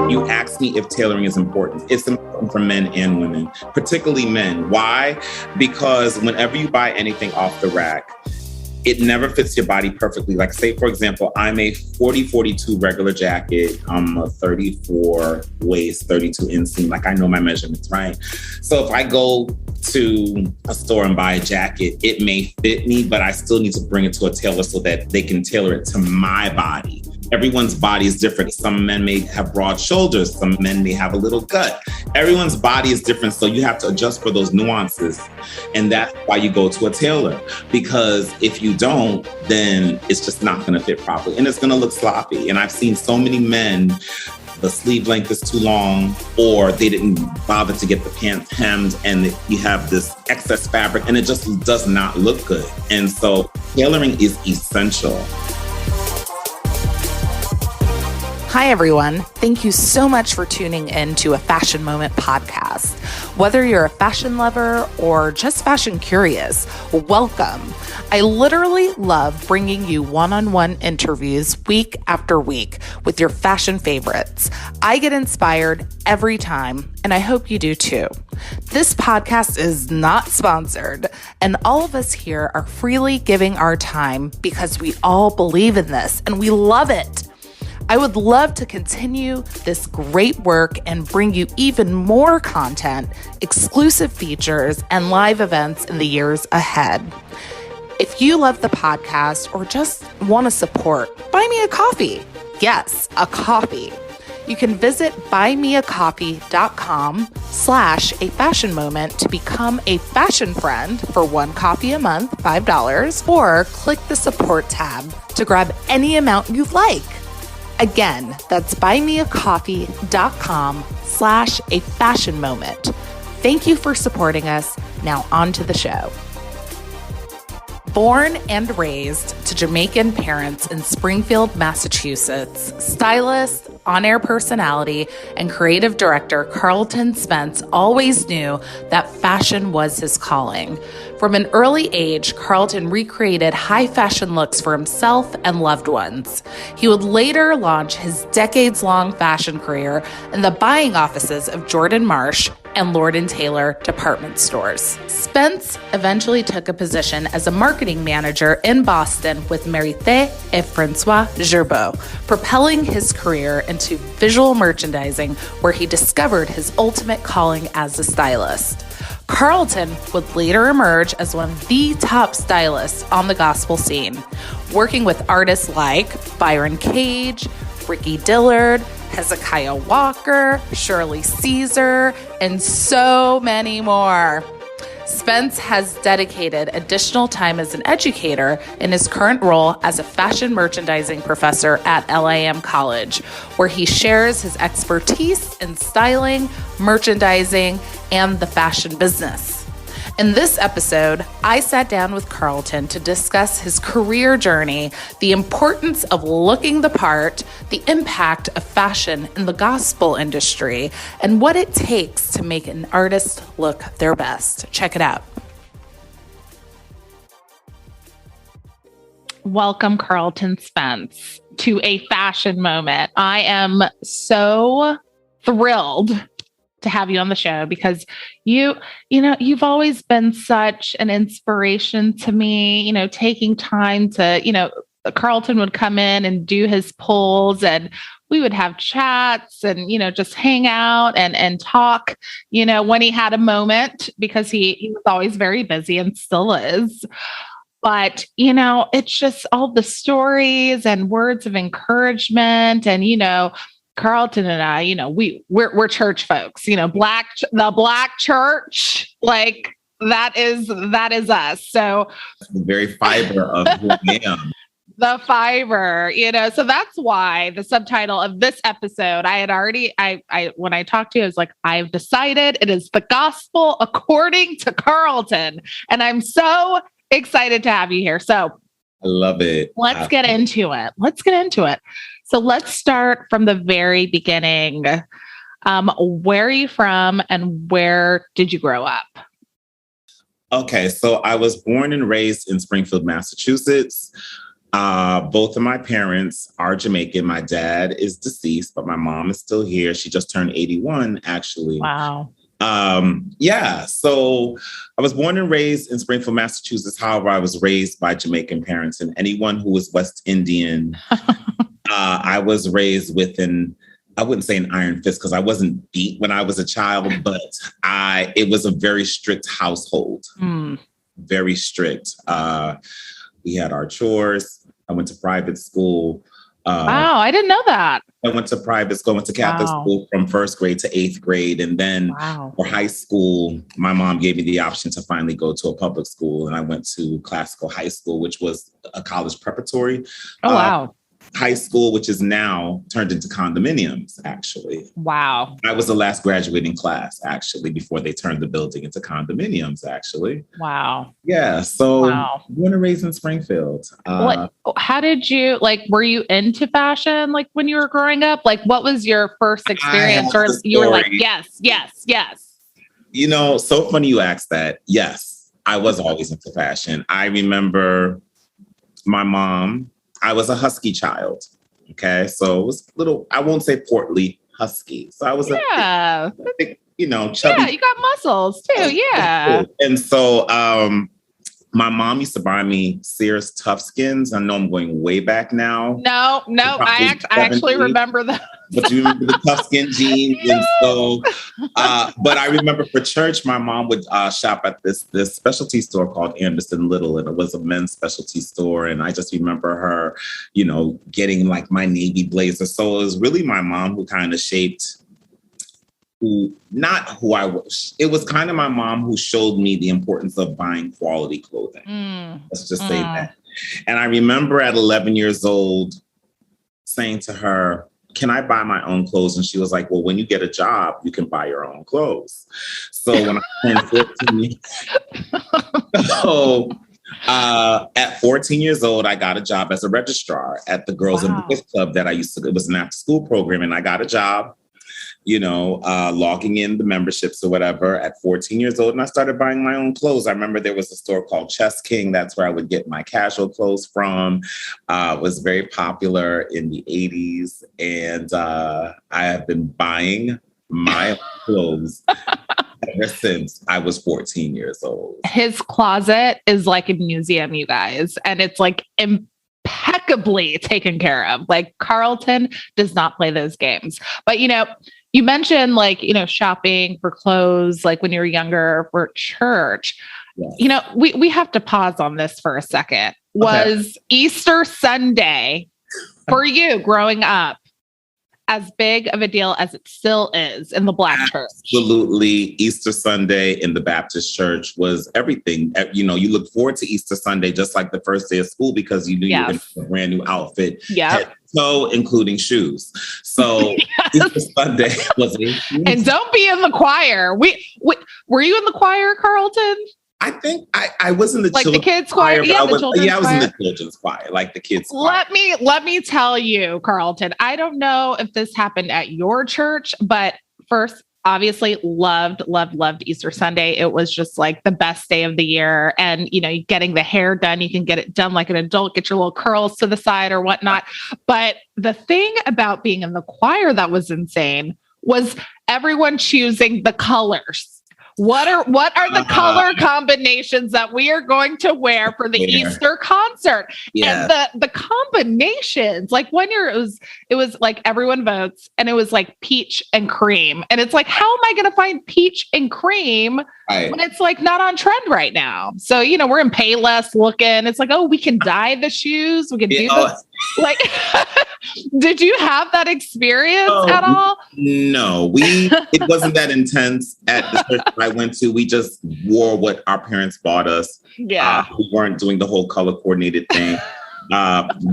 You asked me if tailoring is important. It's important for men and women, particularly men. Why? Because whenever you buy anything off the rack, it never fits your body perfectly. Like, say, for example, I'm a 40-42 regular jacket. I'm a 34 waist, 32 inseam. Like, I know my measurements, right? So if I go to a store and buy a jacket, it may fit me, but I still need to bring it to a tailor so that they can tailor it to my body. Everyone's body is different. Some men may have broad shoulders. Some men may have a little gut. Everyone's body is different. So you have to adjust for those nuances. And that's why you go to a tailor. Because if you don't, then it's just not going to fit properly. And it's going to look sloppy. And I've seen so many men, the sleeve length is too long, or they didn't bother to get the pants hemmed, and you have this excess fabric, and it just does not look good. And so tailoring is essential. Hi, everyone. Thank you so much for tuning in to a Fashion Moment podcast. Whether you're a fashion lover or just fashion curious, welcome. I literally love bringing you one-on-one interviews week after week with your fashion favorites. I get inspired every time, and I hope you do too. This podcast is not sponsored, and all of us here are freely giving our time because we all believe in this and we love it. I would love to continue this great work and bring you even more content, exclusive features, and live events in the years ahead. If you love the podcast or just want to support, buy me a coffee. Yes, a coffee. You can visit buymeacoffee.com/a-fashion-moment to become a fashion friend for one coffee a month, $5, or click the support tab to grab any amount you'd like. Again, that's buymeacoffee.com/a-fashion-moment. Thank you for supporting us. Now on to the show. Born and raised to Jamaican parents in Springfield, Massachusetts, stylist, on-air personality, and creative director Carlton Spence always knew that fashion was his calling. From an early age, Carlton recreated high fashion looks for himself and loved ones. He would later launch his decades-long fashion career in the buying offices of Jordan Marsh and Lord & Taylor department stores. Spence eventually took a position as a marketing manager in Boston with Mérité et François Gerbeau, propelling his career into visual merchandising, where he discovered his ultimate calling as a stylist. Carlton would later emerge as one of the top stylists on the gospel scene, working with artists like Byron Cage, Ricky Dillard, Hezekiah Walker, Shirley Caesar, and so many more. Spence has dedicated additional time as an educator in his current role as a fashion merchandising professor at LIM College, where he shares his expertise in styling, merchandising, and the fashion business. In this episode, I sat down with Carlton to discuss his career journey, the importance of looking the part, the impact of fashion in the gospel industry, and what it takes to make an artist look their best. Check it out. Welcome, Carlton Spence, to a fashion moment. I am so thrilled to have you on the show because you've always been such an inspiration to me, taking time to, Carlton would come in and do his polls and we would have chats and, just hang out and talk, when he had a moment, because he was always very busy and still is. But, it's just all the stories and words of encouragement and, Carlton and I, we're church folks, the Black church, like that is us. So the very fiber of who I am. The fiber, so that's why the subtitle of this episode, I had already, when I talked to you, I was like, I've decided it is the gospel according to Carlton. And I'm so excited to have you here. So I love it. Let's get into it. So let's start from the very beginning. Where are you from and where did you grow up? Okay, so I was born and raised in Springfield, Massachusetts. Both of my parents are Jamaican. My dad is deceased, but my mom is still here. She just turned 81, actually. Wow. Yeah. So I was born and raised in Springfield, Massachusetts. However, I was raised by Jamaican parents, and anyone who was West Indian, I was raised with I wouldn't say an iron fist because I wasn't beat when I was a child, but it was a very strict household. Very strict. We had our chores. I went to private school. Wow, I didn't know that. I went to private school, went to Catholic school from 1st grade to 8th grade. And then for high school, my mom gave me the option to finally go to a public school. And I went to classical high school, which was a college preparatory. Oh, wow. High school, which is now turned into condominiums, actually. Wow. I was the last graduating class, actually, before they turned the building into condominiums, actually. Wow. Yeah. So born and raised in Springfield. How did you, were you into fashion, when you were growing up? What was your first experience? Or you were like, yes. So funny you asked that. Yes, I was always into fashion. I remember my mom. I was a husky child. Okay. So it was I won't say portly, husky. So I was a big, chubby. Yeah, you got muscles too. Yeah. And so my mom used to buy me Sears Tough Skins. I know I'm going way back now. No, I actually remember that. But you remember the Tough Skin jeans? Yeah. And so, but I remember for church, my mom would shop at this specialty store called Anderson Little, and it was a men's specialty store. And I just remember her, getting my navy blazer. So it was really my mom who kind of shaped not who I was. It was kind of my mom who showed me the importance of buying quality clothing. Let's just say that. And I remember at 11 years old saying to her, can I buy my own clothes? And she was like, well, when you get a job, you can buy your own clothes. So when I turned 14, at 14 years old, I got a job as a registrar at the Girls and Boys Club that I used to, it was an after school program. And I got a job, logging in the memberships or whatever at 14 years old. And I started buying my own clothes. I remember there was a store called Chess King. That's where I would get my casual clothes from. It was very popular in the 80s. And I have been buying my clothes ever since I was 14 years old. His closet is like a museum, you guys. And it's impeccably taken care of. Carlton does not play those games. But, you mentioned shopping for clothes, when you were younger for church. Yes. We have to pause on this for a second. Was Easter Sunday for you growing up as big of a deal as it still is in the Black church? Absolutely. Easter Sunday in the Baptist church was everything. You look forward to Easter Sunday just like the first day of school because you knew you were going to have a brand new outfit. Yeah. So including shoes. So Easter Sunday was and don't be in the choir. Were you in the choir, Carlton? I think I was in the children's the kids choir. I was in the children's choir, the kids choir. Let me tell you, Carlton. I don't know if this happened at your church, but first, obviously, loved Easter Sunday. It was just the best day of the year, and getting the hair done. You can get it done like an adult. Get your little curls to the side or whatnot. But the thing about being in the choir that was insane was everyone choosing the colors. What are the color combinations that we are going to wear for the Easter concert? Yes. And the combinations, 1 year it was everyone votes and it was peach and cream. And it's how am I going to find peach and cream when it's not on trend right now? So, we're in Payless looking. It's we can dye the shoes. We can do this. Did you have that experience at all? No, it wasn't that intense at the church I went to. We just wore what our parents bought us. Yeah. We weren't doing the whole color coordinated thing.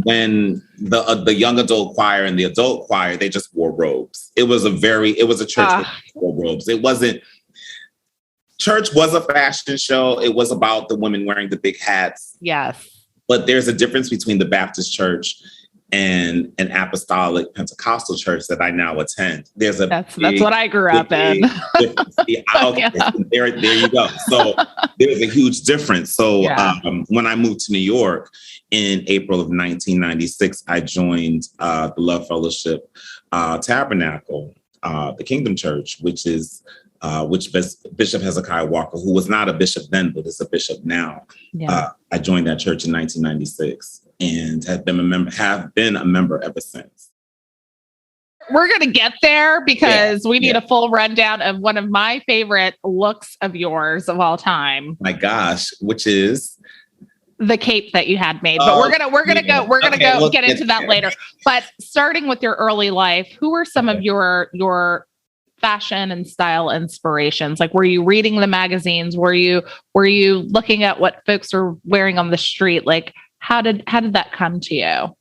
When the young adult choir and the adult choir, they just wore robes. It was a church that wore robes. It wasn't, church was a fashion show. It was about the women wearing the big hats. Yes. But there's a difference between the Baptist church and an apostolic Pentecostal church that I now attend. That's what I grew up in. Okay, there you go. So there's a huge difference. So when I moved to New York in April of 1996, I joined the Love Fellowship Tabernacle, the Kingdom Church, which Bishop Hezekiah Walker, who was not a bishop then, but is a bishop now. I joined that church in 1996 and have been a member ever since. We're going to get there because we need a full rundown of one of my favorite looks of yours of all time. My gosh, which is the cape that you had made. But we're gonna get into that later. But starting with your early life, who were some of your fashion and style inspirations? Like, were you reading the magazines? Were you looking at what folks are wearing on the street? Like, how did that come to you?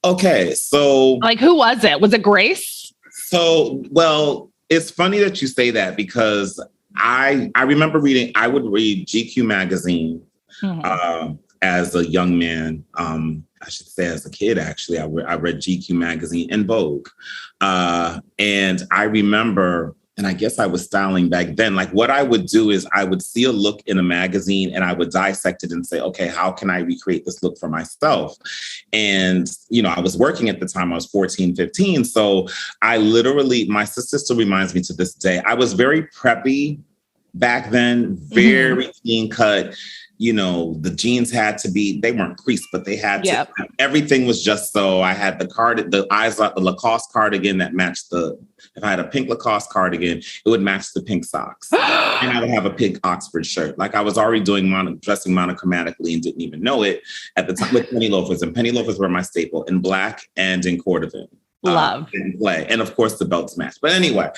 Okay, so like, who was it? Was it Grace? So, well, it's funny that you say that because I remember I would read GQ magazine as a young man. I should say as a kid, actually, I read GQ magazine and Vogue. And I remember, and I guess I was styling back then, like what I would do is I would see a look in a magazine and I would dissect it and say, okay, how can I recreate this look for myself? And, I was working at the time, I was 14, 15. So I literally, my sister still reminds me to this day, I was very preppy back then, very clean cut. The jeans had to be, they weren't creased, but they had to, everything was just so. I had the Lacoste cardigan that matched if I had a pink Lacoste cardigan, it would match the pink socks. And I would have a pink Oxford shirt. Like I was already dressing monochromatically and didn't even know it at the time with penny loafers. And penny loafers were my staple in black and in cordovan. Love. And of course the belts match. But anyway,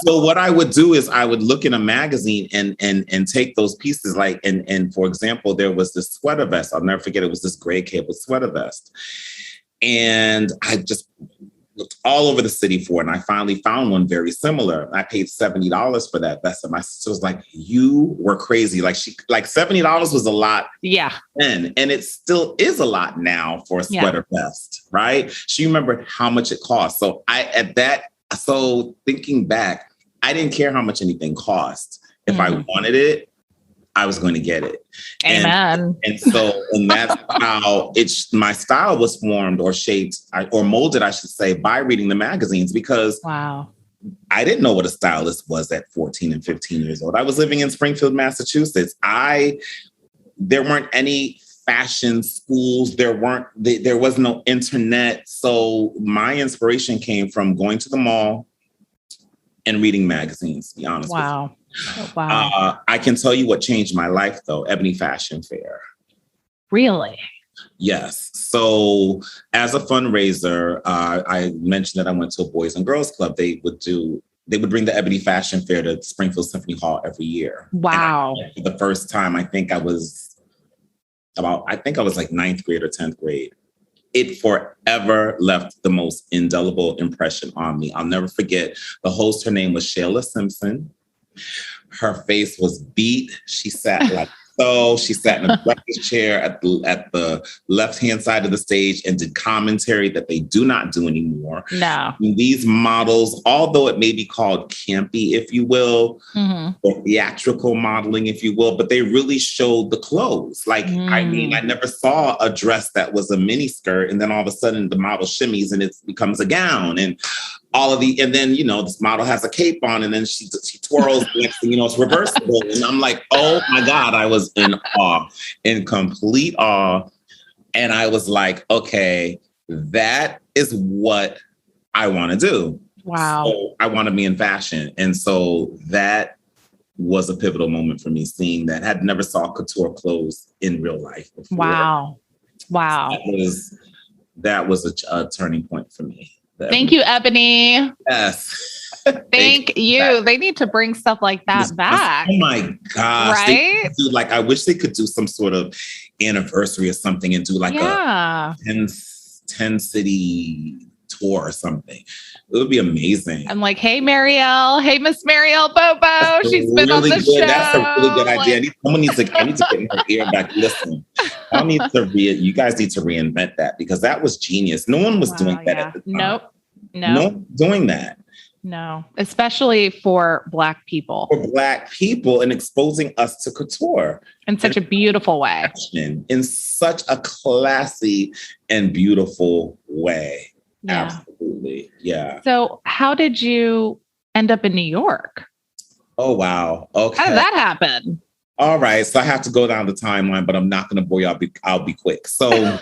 so what I would do is I would look in a magazine and take those pieces, like, and for example, there was this sweater vest. I'll never forget. It was this gray cable sweater vest. And I just looked all over the city for it. And I finally found one very similar. I paid $70 for that vest. And my sister was like, you were crazy. Like $70 was a lot. Yeah. Then. And it still is a lot now for a sweater vest, right? She remembered how much it cost. So thinking back, I didn't care how much anything cost. If I wanted it, I was going to get it. Amen. And that's how my style was formed or shaped or molded, I should say, by reading the magazines, because I didn't know what a stylist was at 14 and 15 years old. I was living in Springfield, Massachusetts. There weren't any fashion schools. There was no internet. So my inspiration came from going to the mall and reading magazines, to be honest with you. Oh, wow. I can tell you what changed my life, though. Ebony Fashion Fair. Really? Yes. So as a fundraiser, I mentioned that I went to a Boys and Girls Club. They would bring the Ebony Fashion Fair to Springfield Symphony Hall every year. Wow. For the first time, I think I was like 9th grade or 10th grade. It forever left the most indelible impression on me. I'll never forget. The host, her name was Shayla Simpson. Her face was beat. She sat like so. She sat in a breakfast chair at the left-hand side of the stage and did commentary that they do not do anymore. No. And these models, although it may be called campy, if you will, or theatrical modeling, if you will, but they really showed the clothes. Like, I mean, I never saw a dress that was a mini skirt and then all of a sudden the model shimmies and it becomes a gown and and then, this model has a cape on and then she twirls, the next thing it's reversible. And I'm like, oh my God, I was in complete awe. And I was like, okay, that is what I want to do. Wow. So I want to be in fashion. And so that was a pivotal moment for me, seeing that. I had never saw couture clothes in real life before. Wow. That was a turning point for me. Thank you, Ebony. Yes. Thank you. They need to bring stuff like that back. Oh my gosh. Right? I wish they could do some sort of anniversary or something and do like a 10 city tour or something. It would be amazing. I'm like, hey, Marielle. Hey, Miss Marielle Bobo. She's been on the good. show. That's a really good idea. I need to get in her ear back. Listen, you guys need to reinvent that because that was genius. No one was doing that at the time. Nope. No one doing that. No, especially for Black people. For Black people and exposing us to couture. In such a beautiful way. In such a classy and beautiful way. Yeah. Absolutely. Yeah. So how did you end up in New York? Oh, wow. Okay. How did that happen? All right. So I have to go down the timeline, but I'm not going to bore you. I'll be quick. So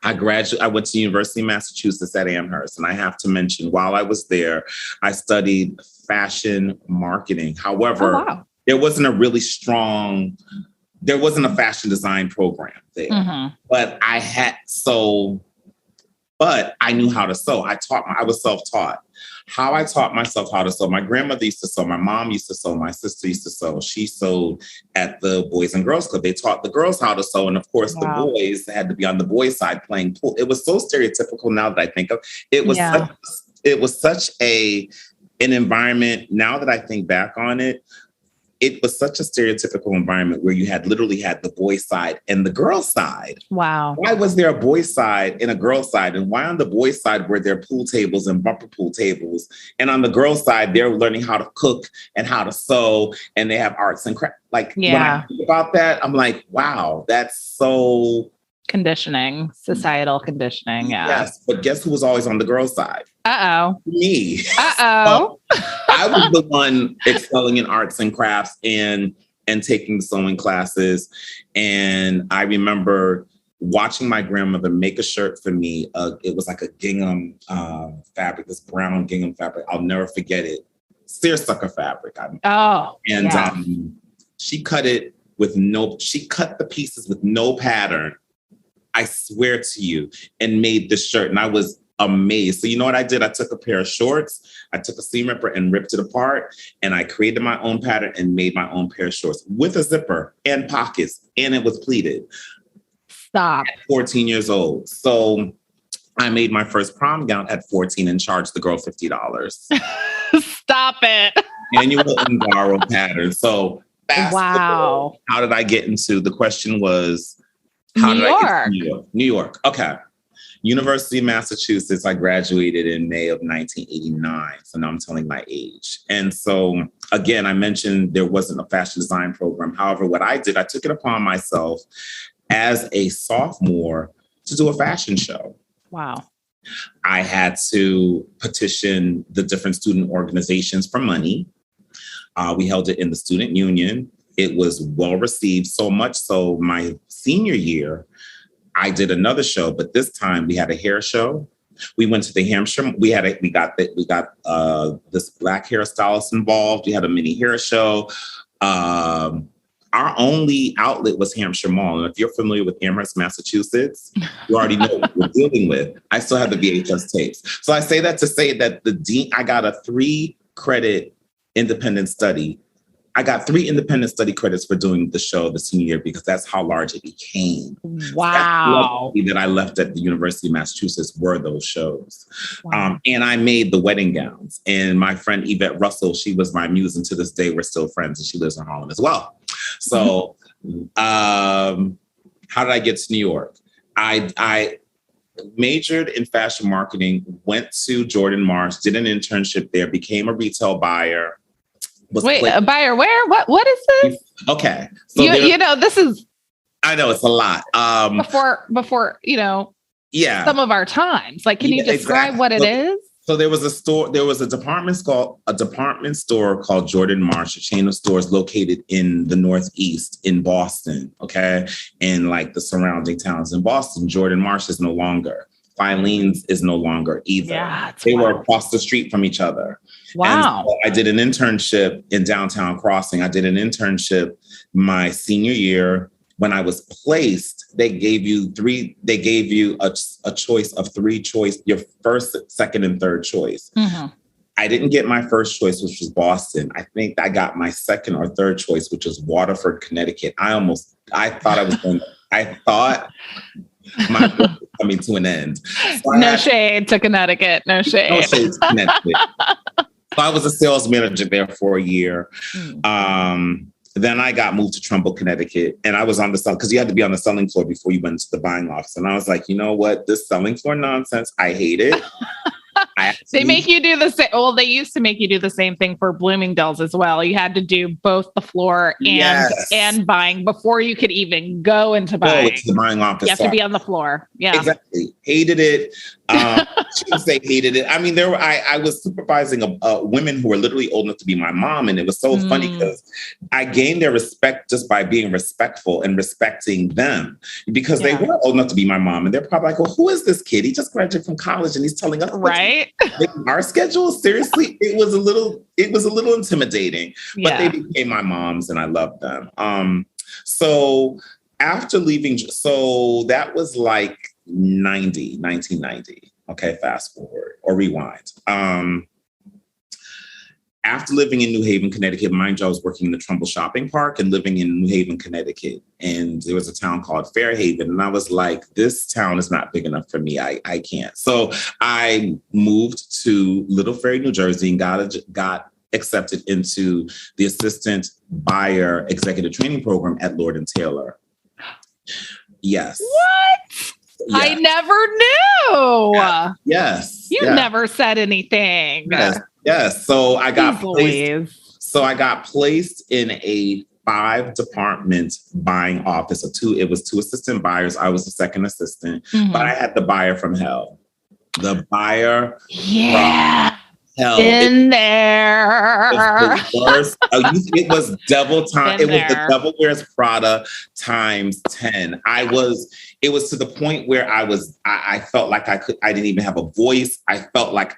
I went to University of Massachusetts at Amherst. And I have to mention, while I was there, I studied fashion marketing. However, there wasn't a fashion design program there. Mm-hmm. But I knew how to sew. I was self-taught. How I taught myself how to sew. My grandmother used to sew. My mom used to sew. My sister used to sew. She sewed at the Boys and Girls Club. They taught the girls how to sew. And of course, the boys had to be on the boys' side playing pool. It was so stereotypical now that I think of it. It was such an environment. Now that I think back on it, it was such a stereotypical environment where you literally had the boys' side and the girls' side. Wow. Why was there a boys' side and a girls' side? And why on the boys' side were there pool tables and bumper pool tables? And on the girls' side, they're learning how to cook and how to sew, and they have arts and crafts. When I think about that, I'm like, wow, that's so... Conditioning, societal conditioning, yeah. Yes, but guess who was always on the girls' side? Uh-oh. Me. Uh-oh. So, I was the one excelling in arts and crafts and taking sewing classes. And I remember watching my grandmother make a shirt for me. It was like a gingham fabric, this brown gingham fabric. I'll never forget it. Seersucker fabric. She cut the pieces with no pattern. I swear to you, and made this shirt. And I was amazed. So you know what I did? I took a pair of shorts, I took a seam ripper and ripped it apart. And I created my own pattern and made my own pair of shorts with a zipper and pockets. And it was pleated. Stop. At 14 years old. So I made my first prom gown at 14 and charged the girl $50. Stop it. Annual and borrow pattern. So wow. How did I get into, the question was, New York. New York. Okay. University of Massachusetts, I graduated in May of 1989. So now I'm telling my age. And so, again, I mentioned there wasn't a fashion design program. However, what I did, I took it upon myself as a sophomore to do a fashion show. Wow. I had to petition the different student organizations for money. We held it in the student union. It was well received, so much so my senior year, I did another show, but this time we had a hair show. We went to the Hampshire. We got this Black hairstylist involved. We had a mini hair show. Our only outlet was Hampshire Mall. And if you're familiar with Amherst, Massachusetts, you already know what we're dealing with. I still have the VHS tapes. So I say that to say that I got a 3-credit independent study. I got 3 independent study credits for doing the show the senior year because that's how large it became. Wow. That I left at the University of Massachusetts were those shows. Wow. And I made the wedding gowns. And my friend Yvette Russell, she was my muse, and to this day we're still friends, and she lives in Harlem as well. So how did I get to New York? I majored in fashion marketing, went to Jordan Marsh, did an internship there, became a retail buyer. A buyer where? What is this? Okay. So this is... I know it's a lot. Before, yeah, some of our times. Like, can you describe what it is? So there was a department store called Jordan Marsh, a chain of stores located in the Northeast in Boston. Okay. And like the surrounding towns in Boston. Jordan Marsh is no longer. Filene's is no longer either. Yeah, they were across the street from each other. Wow. And so I did an internship in downtown Crossing. I did an internship my senior year. When I was placed, they gave you a choice of 3 choice, your first, second, and third choice. Mm-hmm. I didn't get my first choice, which was Boston. I think I got my second or third choice, which was Waterford, Connecticut. I thought My work was coming to an end. So no shade to Connecticut. No shade. No shade to Connecticut. So I was a sales manager there for a year. Then I got moved to Trumbull, Connecticut, and I was on the sell because you had to be on the selling floor before you went to the buying office. And I was like, you know what? This selling floor nonsense, I hate it. They make you do the same. Well, they used to make you do the same thing for Bloomingdale's as well. You had to do both the floor and buying before you could even go into buying. Go to the buying office. You have to be on the floor. Yeah, exactly. Hated it. Shouldn't say hated it. I mean, I was supervising women who were literally old enough to be my mom, and it was so funny because I gained their respect just by being respectful and respecting them because they were old enough to be my mom, and they're probably like, "Well, who is this kid? He just graduated from college, and he's telling us right." Our schedule, seriously, it was a little intimidating, but they became my moms and I loved them. So after leaving, so that was like 1990. Okay, fast forward or rewind. After living in New Haven, Connecticut, mind you, I was working in the Trumbull Shopping Park and living in New Haven, Connecticut. And there was a town called Fairhaven. And I was like, this town is not big enough for me. I can't. So I moved to Little Ferry, New Jersey, and got accepted into the assistant buyer executive training program at Lord & Taylor. Yes. What? Yeah. I never knew. Yes. You never said anything. Yes. So I got placed in a 5-department buying office. It was 2 assistant buyers. I was the second assistant, but I had the buyer from hell. The buyer from hell. In there. It was the worst. It was devil time. It was the Devil Wears Prada times 10. It was to the point where I felt like I didn't even have a voice. I felt like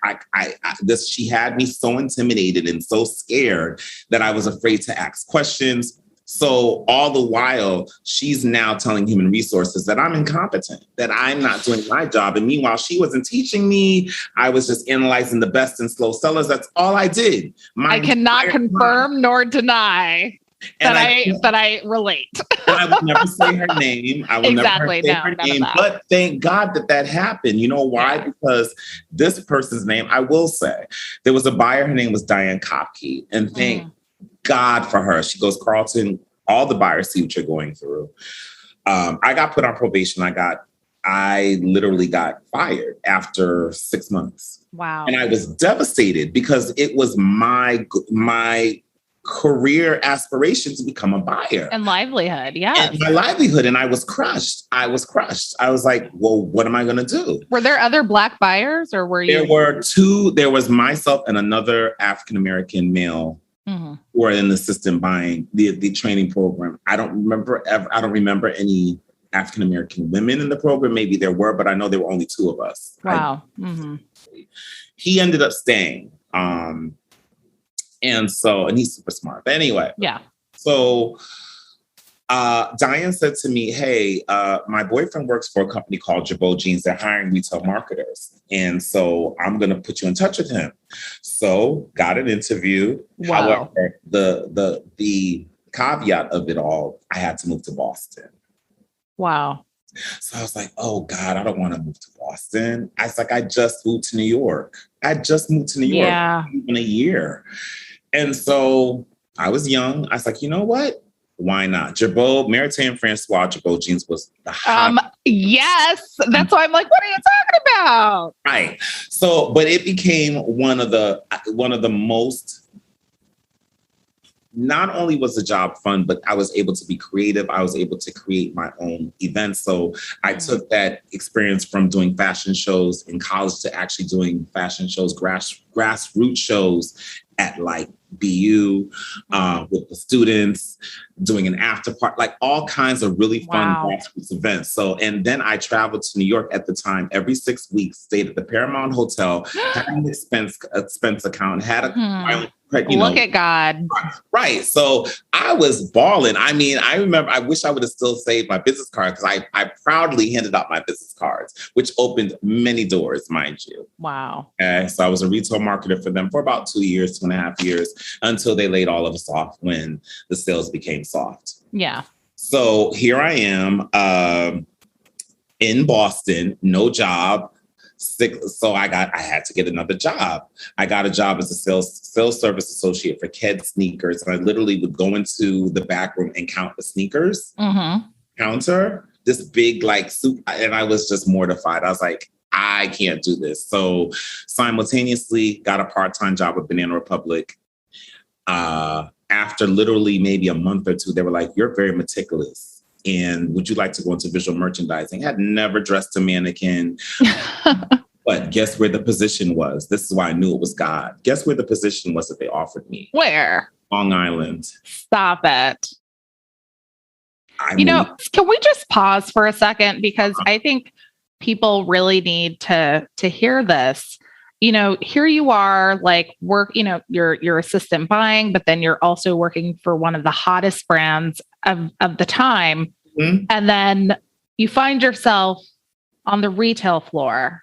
she had me so intimidated and so scared that I was afraid to ask questions. So all the while, she's now telling human resources that I'm incompetent, that I'm not doing my job. And meanwhile, she wasn't teaching me. I was just analyzing the best and slow sellers. That's all I did. I cannot confirm nor deny that I relate. I would never say her name. I will never say her name. But thank God that happened. You know why? Yeah. Because this person's name, I will say, there was a buyer. Her name was Diane Kopke. And thank God for her. She goes, Carlton, all the buyers see what you're going through. I got put on probation. I literally got fired after 6 months. Wow. And I was devastated because it was my career aspiration to become a buyer. And livelihood, yeah. My livelihood. And I was crushed. I was like, well, what am I going to do? Were there other Black buyers or were you? There were 2. There was myself and another African-American male who were in the system buying the training program. I don't remember any African-American women in the program. Maybe there were, but I know there were only 2 of us. Wow. He ended up staying. And he's super smart. But anyway. Yeah. So Diane said to me, hey, my boyfriend works for a company called Jabot Jeans. They're hiring retail marketers. And so I'm going to put you in touch with him. So got an interview. Wow. However, the caveat of it all, I had to move to Boston. Wow. So I was like, oh God, I don't want to move to Boston. I was like, I just moved to New York. Yeah. Even a year. And so I was young. I was like, you know what? Why not? Jabot, Marité and Francois Jabot Jeans was the hot. Yes. That's why I'm like, what are you talking about? Right. So, but it became one of the most, not only was the job fun, but I was able to be creative. I was able to create my own events. So I took that experience from doing fashion shows in college to actually doing fashion shows, grassroots shows at like BU with the students, doing an after party, like all kinds of really fun grassroots events. So, and then I traveled to New York at the time every 6 weeks, stayed at the Paramount Hotel, had a Spence account, had a look at God. Right. So I was balling. I mean, I remember, I wish I would have still saved my business card because I proudly handed out my business cards, which opened many doors, mind you. Wow. Okay. So I was a retail marketer for them for about 2 years, 2.5 years, until they laid all of us off when the sales became soft. Yeah. So here I am. in Boston, no job. So I had to get another job. I got a job as a sales service associate for Ked sneakers. And I literally would go into the back room and count the sneakers counter, this big like suit. And I was just mortified. I was like, I can't do this. So simultaneously got a part-time job with Banana Republic. After literally maybe a month or two, they were like, you're very meticulous. And would you like to go into visual merchandising? I had never dressed a mannequin. But guess where the position was? This is why I knew it was God. Guess where the position was that they offered me? Where? Long Island. Stop it. Can we just pause for a second? Because I think people really need to hear this. Here you are, like you're assistant buying, but then you're also working for one of the hottest brands of the time. Mm-hmm. And then you find yourself on the retail floor.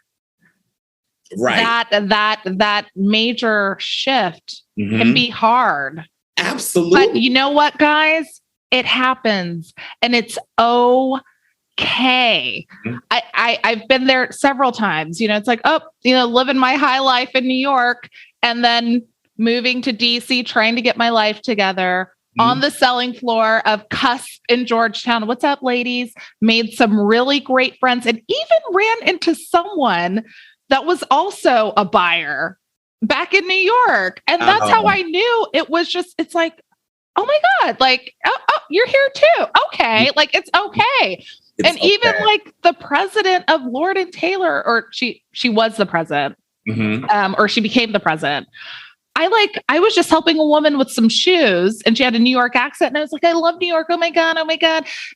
Right. That major shift can be hard. Absolutely. But you know what, guys? It happens and it's okay. I've been there several times. It's like, living my high life in New York and then moving to DC, trying to get my life together on the selling floor of Cusp in Georgetown. What's up, ladies? Made some really great friends and even ran into someone that was also a buyer back in New York. And that's how I knew it was just, it's like, oh my God, like, oh, you're here too. Okay. Like, it's okay. And even like the president of Lord & Taylor, or she was the president, or she became the president. I was just helping a woman with some shoes and she had a New York accent. And I was like, I love New York. Oh my God.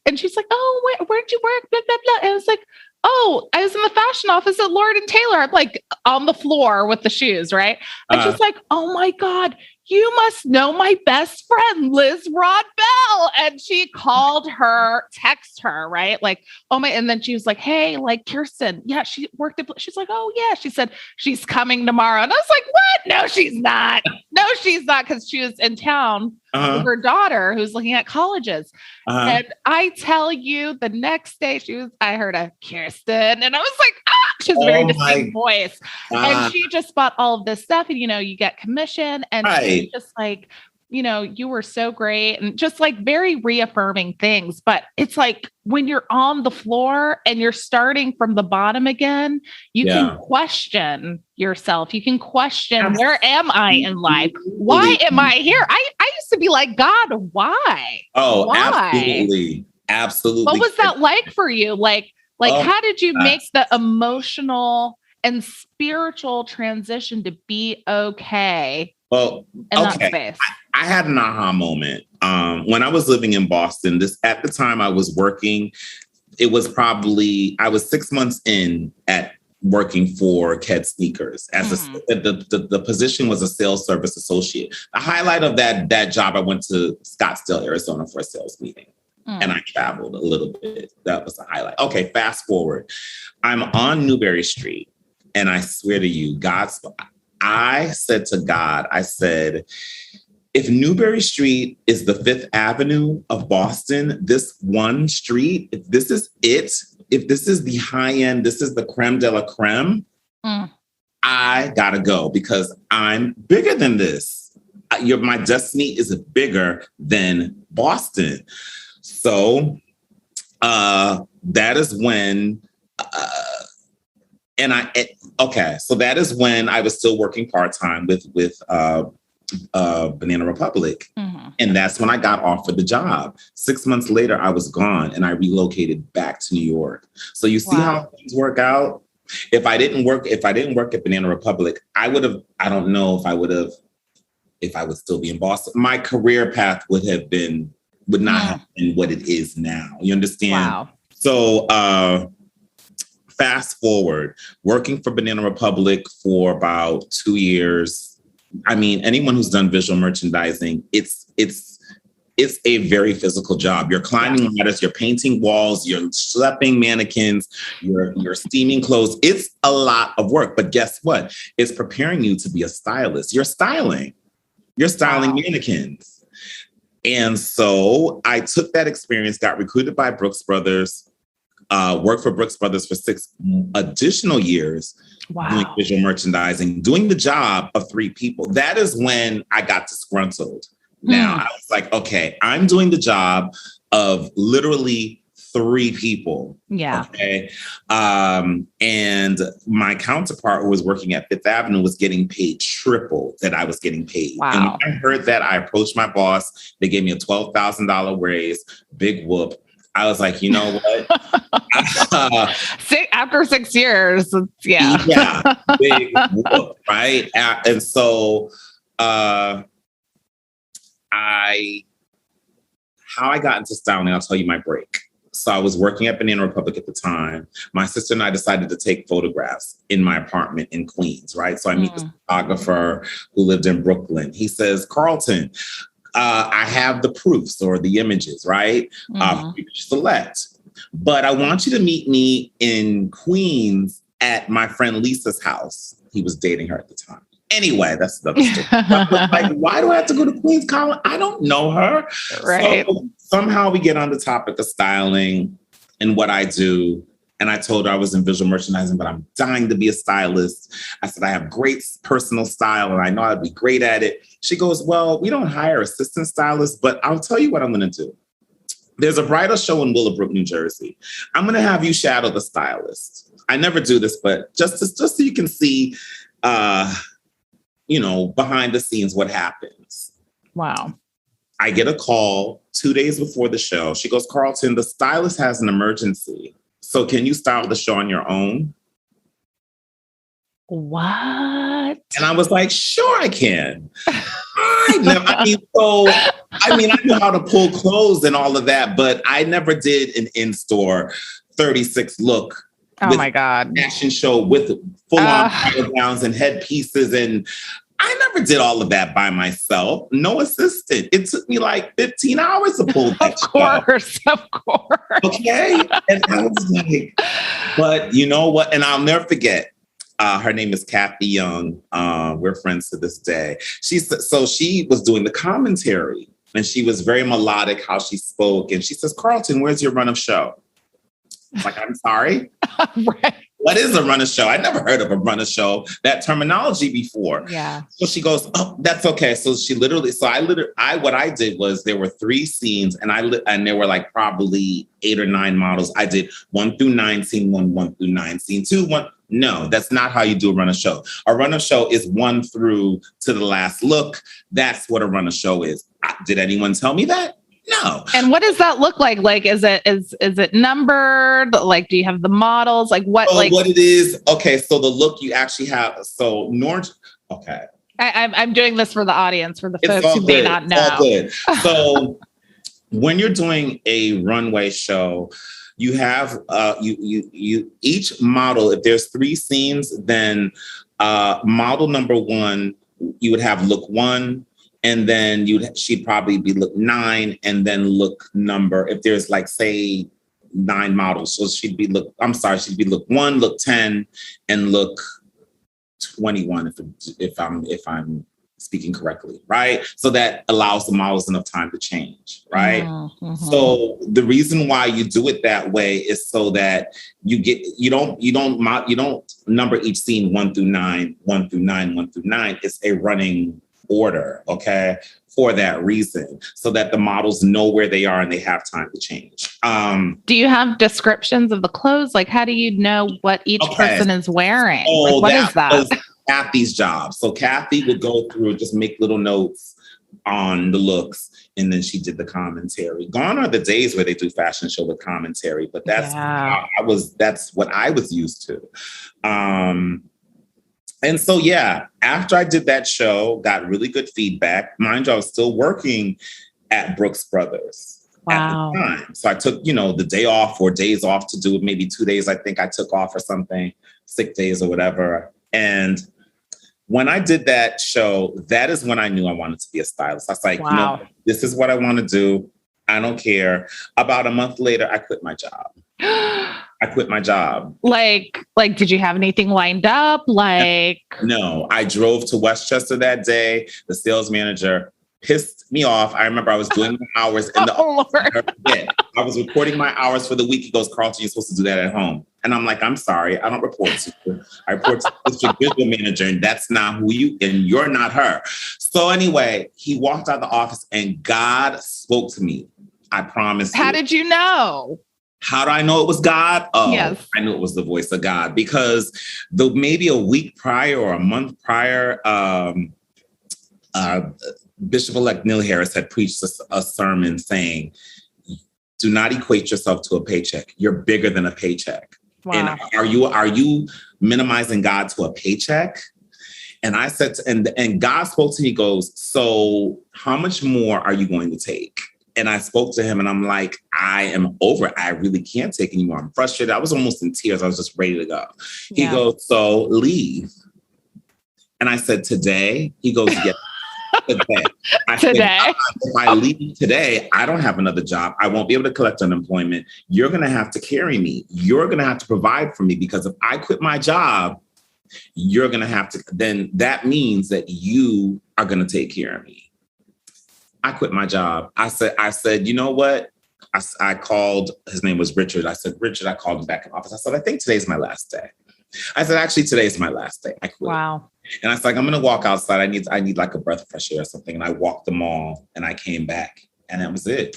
And she's like, oh, where'd you work? Blah, blah, blah. And I was like, oh, I was in the fashion office at Lord & Taylor. I'm like on the floor with the shoes, right? And she's like, oh my God, you must know my best friend, Liz Rod Bell. And she called her, text her, right? Like, oh my, and then she was like, hey, like Kirsten. Yeah, she worked at, she's like, oh yeah. She said, she's coming tomorrow. And I was like, what? No, she's not. No, she's not. Cause she was in town with her daughter who's looking at colleges. And I tell you, the next day I heard a Kirsten and I was like, she has a very distinct voice. And she just bought all of this stuff and, you get commission and she's just like, you were so great and just like very reaffirming things. But it's like when you're on the floor and you're starting from the bottom again, you can question yourself. You can question, where am I in life? Why am I here? I used to be like, God, why? Oh, why? Absolutely. What was that like for you? Like, how did you make the emotional and spiritual transition to be okay? Well, that space? I had an aha moment. When I was living in Boston, at the time I was working, I was 6 months in at working for Ked Sneakers as the position was a sales service associate. The highlight of that job, I went to Scottsdale, Arizona for a sales meeting. And I traveled a little bit. That was the highlight. Okay, fast forward. I'm on Newberry Street. And I swear to you, I said to God, I said, if Newberry Street is the Fifth Avenue of Boston, this one street, if this is it, if this is the high end, this is the creme de la creme, I gotta go because I'm bigger than this. My destiny is bigger than Boston. So that is when, so that is when I was still working part-time with Banana Republic. And that's when I got offered the job. 6 months later, I was gone and I relocated back to New York. So you see how things work out? If I didn't work at Banana Republic, I don't know if I would still be in Boston. My career path would not have been what it is now. You understand? Wow. So fast forward, working for Banana Republic for about 2 years. I mean, anyone who's done visual merchandising, it's a very physical job. You're climbing ladders, you're painting walls, you're schlepping mannequins, you're steaming clothes. It's a lot of work. But guess what? It's preparing you to be a stylist. You're styling mannequins. And so I took that experience, got recruited by Brooks Brothers, worked for Brooks Brothers for 6 additional years. Wow. Doing visual merchandising, doing the job of 3 people. That is when I got disgruntled. Now I was like, okay, I'm doing the job of literally 3 people. Yeah. Okay. And my counterpart who was working at Fifth Avenue was getting paid triple that I was getting paid. Wow. And when I heard that, I approached my boss. They gave me a $12,000 raise, big whoop. I was like, you know what? After 6 years, yeah. Yeah, big whoop, right? And so how I got into styling, I'll tell you my break. So I was working at Banana Republic at the time. My sister and I decided to take photographs in my apartment in Queens, right? So I meet this photographer who lived in Brooklyn. He says, Carlton, I have the proofs or the images, right? You select. But I want you to meet me in Queens at my friend Lisa's house. He was dating her at the time. Anyway, that's another story. I was like, why do I have to go to Queens, Colin? I don't know her. Right. So somehow we get on the topic of styling and what I do. And I told her I was in visual merchandising, but I'm dying to be a stylist. I said, I have great personal style and I know I'd be great at it. She goes, well, we don't hire assistant stylists, but I'll tell you what I'm going to do. There's a bridal show in Willowbrook, New Jersey. I'm going to have you shadow the stylist. I never do this, but just so you can see, behind the scenes, what happens. Wow. I get a call 2 days before the show. She goes, Carlton, the stylist has an emergency. So can you style the show on your own? What? And I was like, sure I can. I know how to pull clothes and all of that, but I never did an in-store 36 look. Oh my God. Fashion show with full-on bridal gowns and headpieces. And I never did all of that by myself. No assistant. It took me like 15 hours to pull that Of course. Okay. And I was like, but you know what? And I'll never forget. Her name is Kathy Young. We're friends to this day. She was doing the commentary and she was very melodic how she spoke. And she says, Carlton, where's your run of show? I'm like, I'm sorry. Right. What is a run of show? I never heard of a run of show, that terminology before. Yeah. So she goes, oh, that's okay. So what I did was there were 3 scenes and there were like probably 8 or 9 models. I did 1 through 9, scene 1 through 9, scene 2, 1. No, that's not how you do a run of show. A run of show is 1 through to the last look. That's what a run of show is. Did anyone tell me that? No. And what does that look like? Like, is it numbered? Like, do you have the models? Like what? So what it is? Okay, so the look you actually have. So okay. I'm doing this for the audience, for the folks who may not know. All good. So when you're doing a runway show, you have you each model. If there's 3 scenes, then model number 1, you would have look 1. And then she'd probably be look 9 and then look number, if there's like, say 9 models. So she'd be look 1, look 10 and look 21 if I'm speaking correctly, right? So that allows the models enough time to change, right? Mm-hmm. So the reason why you do it that way is so that you don't number each scene 1 through 9, 1 through 9, 1 through 9. It's a running order, okay, for that reason, so that the models know where they are and they have time to change. Do you have descriptions of the clothes? Like, how do you know what each person is wearing? Oh, like, what is that? Was Kathy's job. So Kathy would go through, just make little notes on the looks, and then she did the commentary. Gone are the days where they do fashion show with commentary, but that's that's what I was used to. And so, after I did that show, got really good feedback. Mind you, I was still working at Brooks Brothers at the time. So I took, the day off or days off to do it. Maybe 2 days, I think I took off or something, sick days or whatever. And when I did that show, that is when I knew I wanted to be a stylist. I was like, this is what I want to do. I don't care. About a month later, I quit my job. Like, did you have anything lined up? Like, no, I drove to Westchester that day. The sales manager pissed me off. I remember I was doing my hours in the office. I was recording my hours for the week. He goes, Carlton, you're supposed to do that at home. And I'm like, I'm sorry. I don't report to you. I report to the district visual manager, and that's not who you, and you're not her. So anyway, he walked out of the office and God spoke to me. I promise you. How did you know? How do I know it was God? Oh, yes. I knew it was the voice of God because maybe a week prior or a month prior, Bishop-elect Neil Harris had preached a sermon saying, do not equate yourself to a paycheck. You're bigger than a paycheck. Wow. And are you minimizing God to a paycheck? And I said, and God spoke to me, goes, so how much more are you going to take? And I spoke to him and I'm like, I am over it. I really can't take anymore. I'm frustrated. I was almost in tears. I was just ready to go. He goes, so leave. And I said, today? He goes, yes. Today. Said, if I leave today, I don't have another job. I won't be able to collect unemployment. You're going to have to carry me. You're going to have to provide for me because if I quit my job, you're going to have to, then that means that you are going to take care of me. I quit my job. I said, you know what? I called, his name was Richard. I said, Richard, I called him back in office. I said, I think today's my last day. I said, actually, today's my last day. I quit. Wow. And I was like, I'm going to walk outside. I need like a breath of fresh air or something. And I walked the mall and I came back and that was it.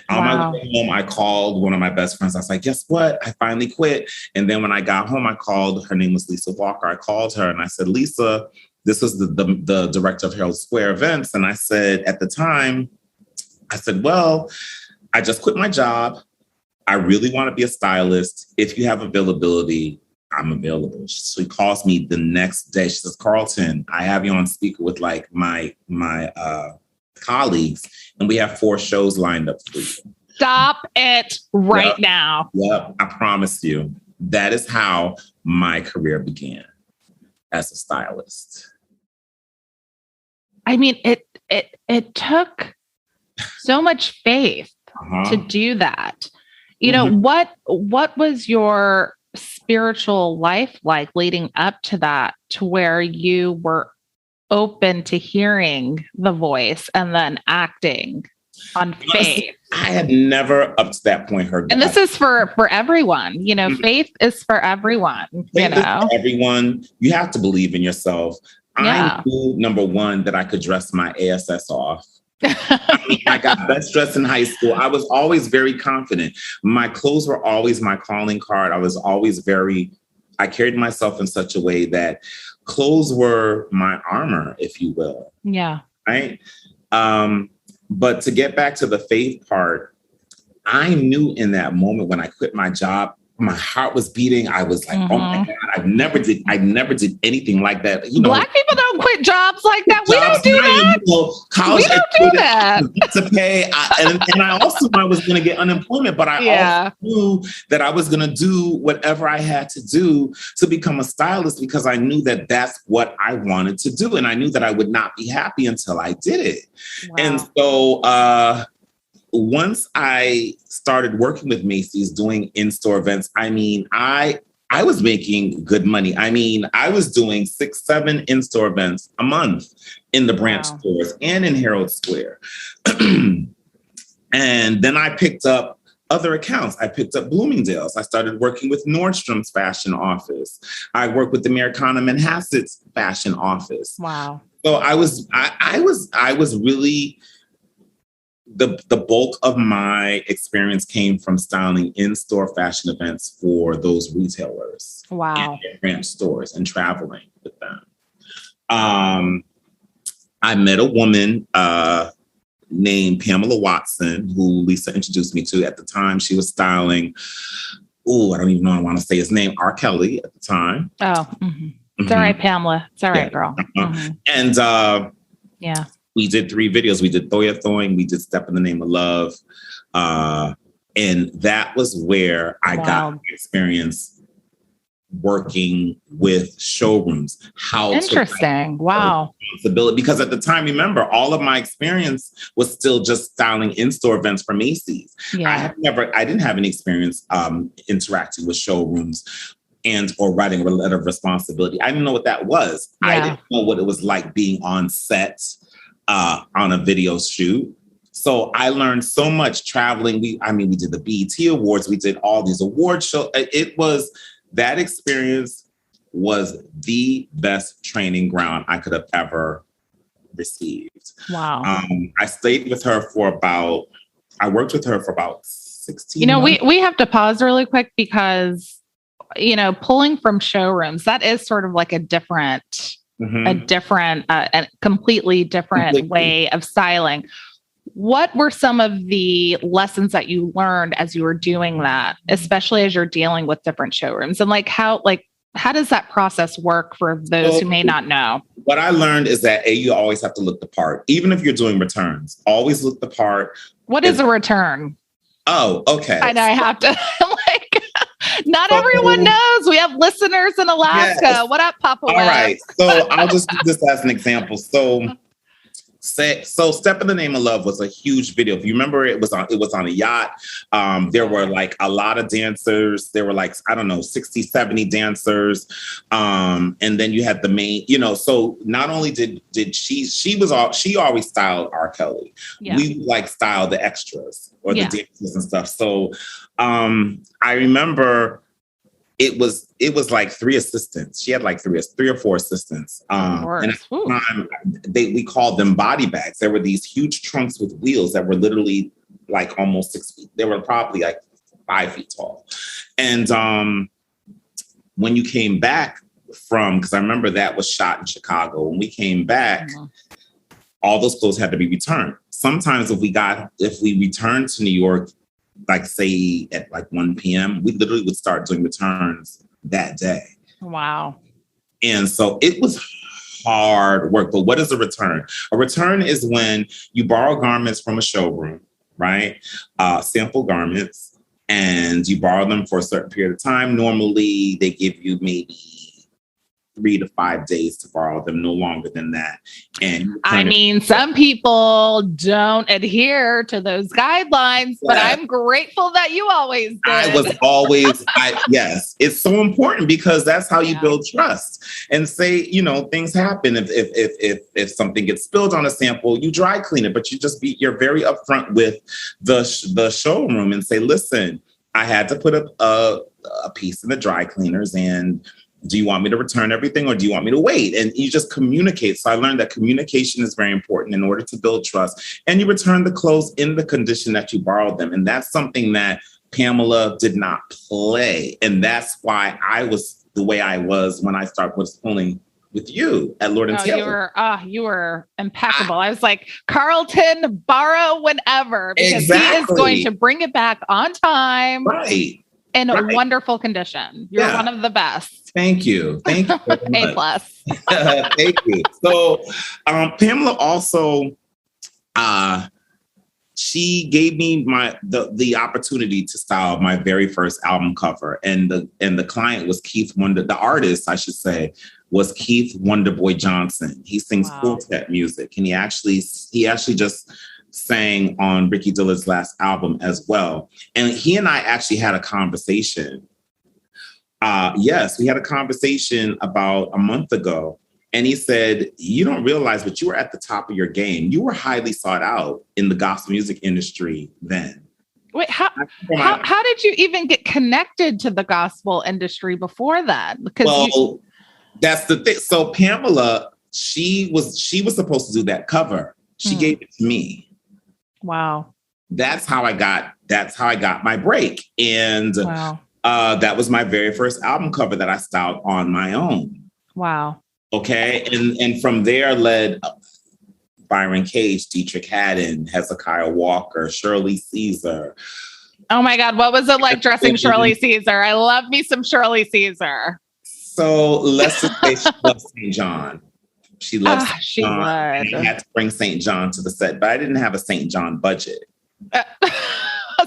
On my way home, I called one of my best friends. I was like, guess what? I finally quit. And then when I got home, I called, her name was Lisa Walker. I called her and I said, Lisa, this was the director of Herald Square events. And I said, at the time, I said, well, I just quit my job. I really want to be a stylist. If you have availability, I'm available. So she calls me the next day. She says, Carlton, I have you on speaker with like my colleagues, and we have 4 shows lined up for you. Stop it right now. Yep, I promise you. That is how my career began as a stylist. I mean, it took so much faith to do that. You know, what was your spiritual life like leading up to that, to where you were open to hearing the voice and then acting on faith? I had never up to that point heard. And this is for everyone, you know, faith is for everyone, faith is for everyone. You have to believe in yourself. I knew, number one, that I could dress my ASS off. I got best dressed in high school. I was always very confident. My clothes were always my calling card. I was always I carried myself in such a way that clothes were my armor, if you will. Yeah. Right. But to get back to the faith part, I knew in that moment when I quit my job, my heart was beating. I was like, oh my God, I never did anything like that. You know, Black people don't quit jobs like that. We don't do that. College we don't do that. To pay. And I also knew I was going to get unemployment, but I also knew that I was going to do whatever I had to do to become a stylist because I knew that that's what I wanted to do. And I knew that I would not be happy until I did it. Wow. And so, once I started working with Macy's doing in-store events, I mean, I was making good money. I mean, I was doing 6-7 in-store events a month in the branch stores and in Herald Square. And then I picked up other accounts. I picked up Bloomingdale's. I started working with Nordstrom's fashion office. I worked with the Americana Manhasset's fashion office. Wow. So I was really... The bulk of my experience came from styling in-store fashion events for those retailers. Wow. And branch stores and traveling with them. I met a woman named Pamela Watson, who Lisa introduced me to. At the time, she was styling, I don't even know I want to say his name, R. Kelly at the time. Oh, it's all right, Pamela. It's all right, girl. And we did 3 videos. We did Thoya Thawing. We did Step in the Name of Love. And that was where I got experience working with showrooms. Interesting. Wow. Because at the time, remember, all of my experience was still just styling in-store events for Macy's. Yeah. I didn't have any experience interacting with showrooms or writing a letter of responsibility. I didn't know what that was. I didn't know what it was like being on set. on a video shoot. So I learned so much traveling. We did the BET Awards. We did all these award shows. That experience was the best training ground I could have ever received. Wow. I stayed with her I worked with her for about 16 months. We have to pause really quick because, pulling from showrooms, that is sort of like a completely different way of styling. What were some of the lessons that you learned as you were doing that, especially as you're dealing with different showrooms? And how does that process work for those who may not know? What I learned is that you always have to look the part. Even if you're doing returns, always look the part. What is a return? Oh, okay. I know I have to not everyone knows. We have listeners in Alaska. Yes. What up, Papa? All right. So I'll just use this as an example. So Step in the Name of Love was a huge video. If you remember, it was on a yacht. There were like a lot of dancers. There were 60, 70 dancers. And then you had the main, so not only did she always styled R. Kelly. Yeah. We styled the extras or the dancers and stuff. So I remember it was like 3 assistants. She had like 3 or 4 assistants. And at the time, we called them body bags. There were these huge trunks with wheels that were literally like almost 6 feet. They were probably like 5 feet tall. And when you came back because I remember that was shot in Chicago. When we came back, all those clothes had to be returned. Sometimes if we returned to New York, say at 1 p.m., we literally would start doing returns that day. Wow. And so it was hard work. But what is a return? A return is when you borrow garments from a showroom, right? Sample garments, and you borrow them for a certain period of time. Normally, they give you maybe 3 to 5 days to borrow them, no longer than that. And some people don't adhere to those guidelines, but I'm grateful that you always did. Yes, it's so important because that's how you build trust. And say, things happen. If something gets spilled on a sample, you dry clean it, but you're very upfront with the showroom and say, listen, I had to put a piece in the dry cleaners, and do you want me to return everything or do you want me to wait? And you just communicate. So I learned that communication is very important in order to build trust. And you return the clothes in the condition that you borrowed them. And that's something that Pamela did not play. And that's why I was the way I was when I started pulling with you at Lord & Taylor. You were impeccable. I was like, Carlton, borrow whenever, because he is going to bring it back on time. Right. In a wonderful condition. You're one of the best. Thank you. Thank you. A+. Thank you. So Pamela also, she gave me the opportunity to style my very first album cover. And the client was Keith Wonder, the artist, I should say, was Keith Wonderboy Johnson. He sings quartet music. And he actually just sang on Ricky Dillard's last album as well. And he and I actually had a conversation. Yes, we had a conversation about a month ago. And he said, you don't realize, but you were at the top of your game. You were highly sought out in the gospel music industry then. Wait, how did you even get connected to the gospel industry before that? Because that's the thing. So Pamela, she was supposed to do that cover. She gave it to me. Wow. That's how I got my break. And that was my very first album cover that I styled on my own. Wow. Okay. And from there led Byron Cage, Dietrich Haddon, Hezekiah Walker, Shirley Caesar. Oh my God. What was it like dressing Shirley Caesar? I love me some Shirley Caesar. So let's just say she loves St. John. She loves St. John. I had to bring St. John to the set, but I didn't have a St. John budget.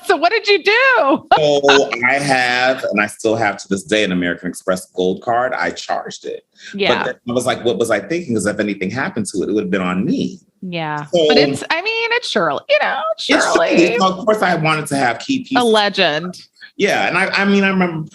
So what did you do? So I have, and I still have to this day, an American Express Gold card. I charged it. Yeah. But I was like, what was I thinking? Because if anything happened to it, it would have been on me. Yeah. So, but it's Shirley, Shirley. It's of course, I wanted to have key pieces. A legend. Yeah. And I remember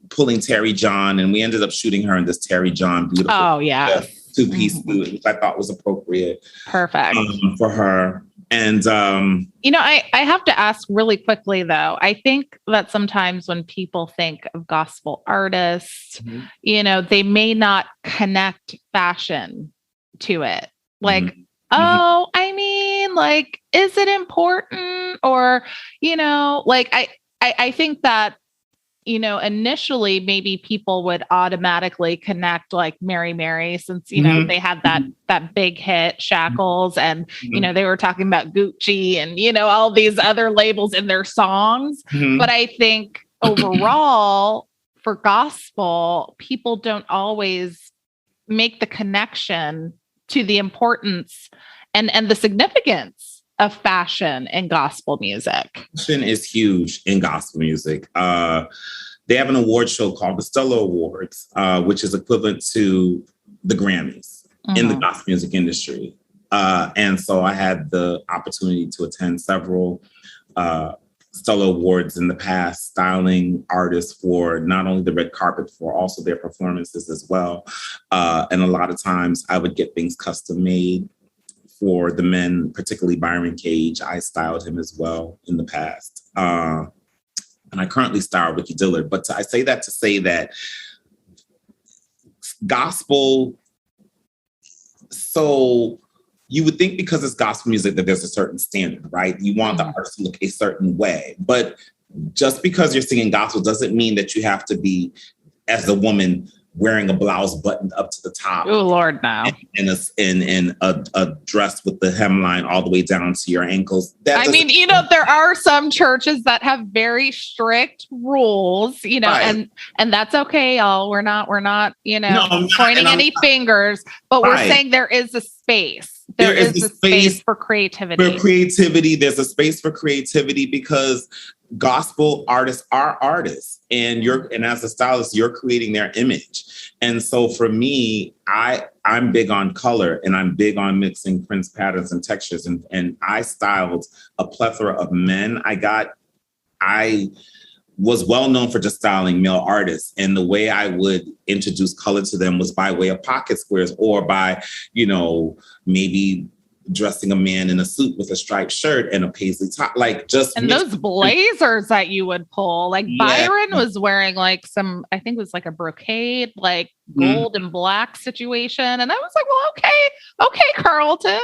pulling Terry John, and we ended up shooting her in this Terry John beautiful. Oh, yeah. two-piece suit, which I thought was appropriate. Perfect. For her. And, I have to ask really quickly, though. I think that sometimes when people think of gospel artists, they may not connect fashion to it. Like, oh, I mean, like, is it important? Or, I think that, initially maybe people would automatically connect like Mary Mary, since, they had that big hit Shackles, and, they were talking about Gucci and, all these other labels in their songs. But I think overall for gospel, people don't always make the connection to the importance and the significance of fashion in gospel music. Fashion is huge in gospel music. They have an award show called the Stellar Awards, which is equivalent to the Grammys in the gospel music industry. And so I had the opportunity to attend several Stellar Awards in the past, styling artists for not only the red carpet, for also their performances as well. And a lot of times I would get things custom made for the men, particularly Byron Cage. I styled him as well in the past. And I currently style Ricky Dillard. But I say that to say that gospel, so you would think because it's gospel music that there's a certain standard, right? You want the artist to look a certain way. But just because you're singing gospel doesn't mean that you have to be, as a woman, wearing a blouse buttoned up to the top. Oh, Lord, no. And a dress with the hemline all the way down to your ankles. There are some churches that have very strict rules, right. and that's okay, y'all. We're not, pointing any fingers, but we're saying there is a space. There is a space for creativity. There's a space for creativity because gospel artists are artists, and as a stylist, you're creating their image. And so for me, I'm big on color, and I'm big on mixing prints, patterns, and textures. And I styled a plethora of men. I was well known for just styling male artists. And the way I would introduce color to them was by way of pocket squares, or by, maybe dressing a man in a suit with a striped shirt and a paisley top, and those blazers that you would pull, Byron was wearing some, I think it was like a brocade, gold and black situation. And I was like, well, okay, Carlton,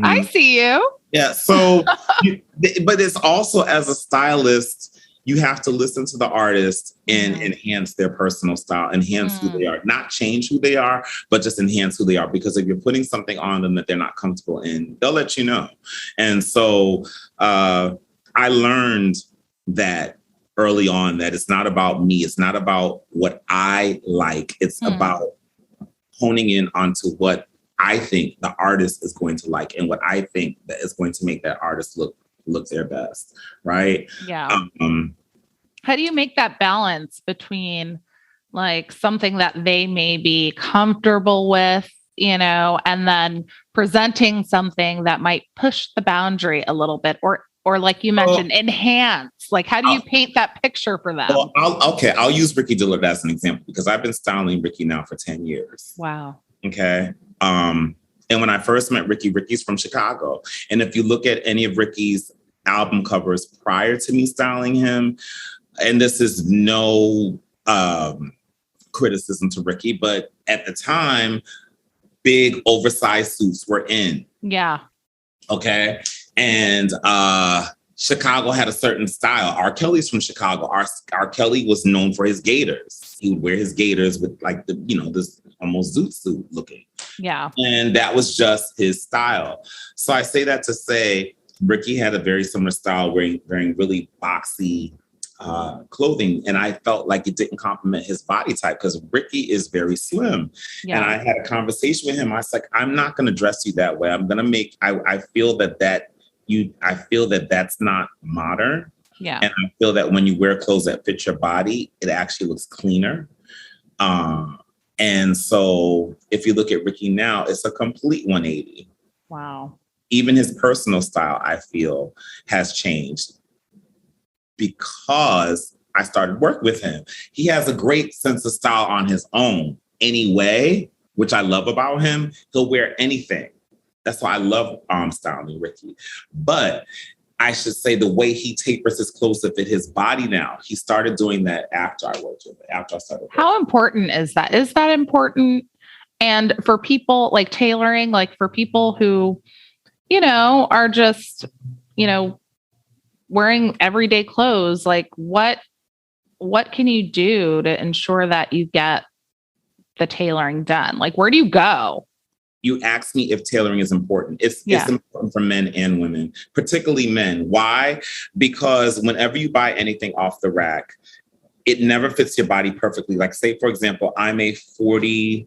I see you. Yeah. So, but it's also, as a stylist, you have to listen to the artist and enhance their personal style, enhance who they are, not change who they are, but just enhance who they are. Because if you're putting something on them that they're not comfortable in, they'll let you know. And so I learned that early on, that it's not about me. It's not about what I like. It's about honing in onto what I think the artist is going to like, and what I think that is going to make that artist look their best, right? Yeah. How do you make that balance between something that they may be comfortable with, and then presenting something that might push the boundary a little bit, or like you mentioned, enhance? How do you paint that picture for them? Well, I'll use Ricky Dillard as an example, because I've been styling Ricky now for 10 years. Wow. Okay. And when I first met Ricky's from Chicago. And if you look at any of Ricky's album covers prior to me styling him, and this is no criticism to Ricky, but at the time, big oversized suits were in. Yeah. Okay. And Chicago had a certain style. R. Kelly's from Chicago. R. Kelly was known for his gaiters. He would wear his gaiters with this almost zoot suit looking. Yeah. And that was just his style. So I say that to say Ricky had a very similar style, wearing really boxy clothing. And I felt like it didn't complement his body type, because Ricky is very slim. Yeah. And I had a conversation with him. I was like, I'm not going to dress you that way. I'm going to make, I feel that that's not modern. Yeah. And I feel that when you wear clothes that fit your body, it actually looks cleaner. And so if you look at Ricky now, it's a complete 180. Wow. Even his personal style, I feel, has changed because I started work with him. He has a great sense of style on his own anyway, which I love about him. He'll wear anything. That's why I love styling Ricky. But I should say the way he tapers his clothes to fit his body now. He started doing that after I worked with him, after I started. How important is that? Is that important? And for people like tailoring, like for people who, are just, wearing everyday clothes, like what can you do to ensure that you get the tailoring done? Like, where do you go? You asked me if tailoring is important. It's important for men and women, particularly men. Why? Because whenever you buy anything off the rack, it never fits your body perfectly. Like, say, for example, I'm a 42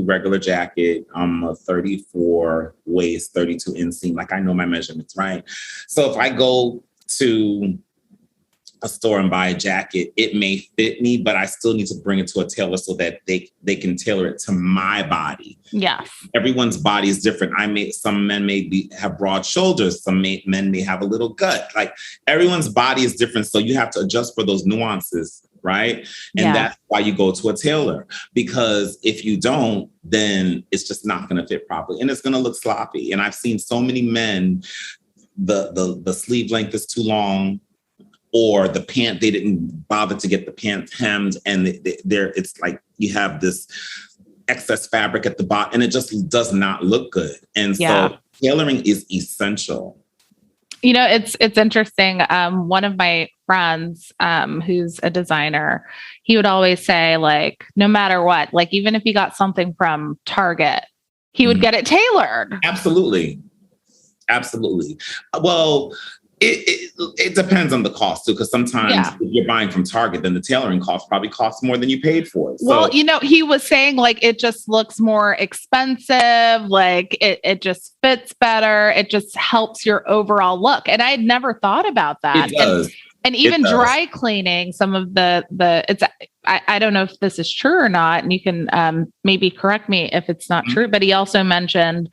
regular jacket. I'm a 34 waist, 32 inseam. Like, I know my measurements, right? So if I go to a store and buy a jacket, it may fit me, but I still need to bring it to a tailor so that they can tailor it to my body. Yes. Everyone's body is different. Some men have broad shoulders. Some men may have a little gut. Like, everyone's body is different. So you have to adjust for those nuances, right? And that's why you go to a tailor, because if you don't, then it's just not going to fit properly and it's going to look sloppy. And I've seen so many men, the sleeve length is too long, or the pant, they didn't bother to get the pants hemmed, and it's like you have this excess fabric at the bottom, and it just does not look good. And so tailoring is essential. It's interesting. One of my friends, who's a designer, he would always say, like, no matter what, like, even if he got something from Target, he would get it tailored. Absolutely. Well, it depends on the cost too, because sometimes if you're buying from Target, then the tailoring cost probably costs more than you paid for it. So, well, he was saying, like, it just looks more expensive, like it just fits better, it just helps your overall look. And I had never thought about that. It does. And even dry cleaning, some of I don't know if this is true or not, and you can maybe correct me if it's not true, but he also mentioned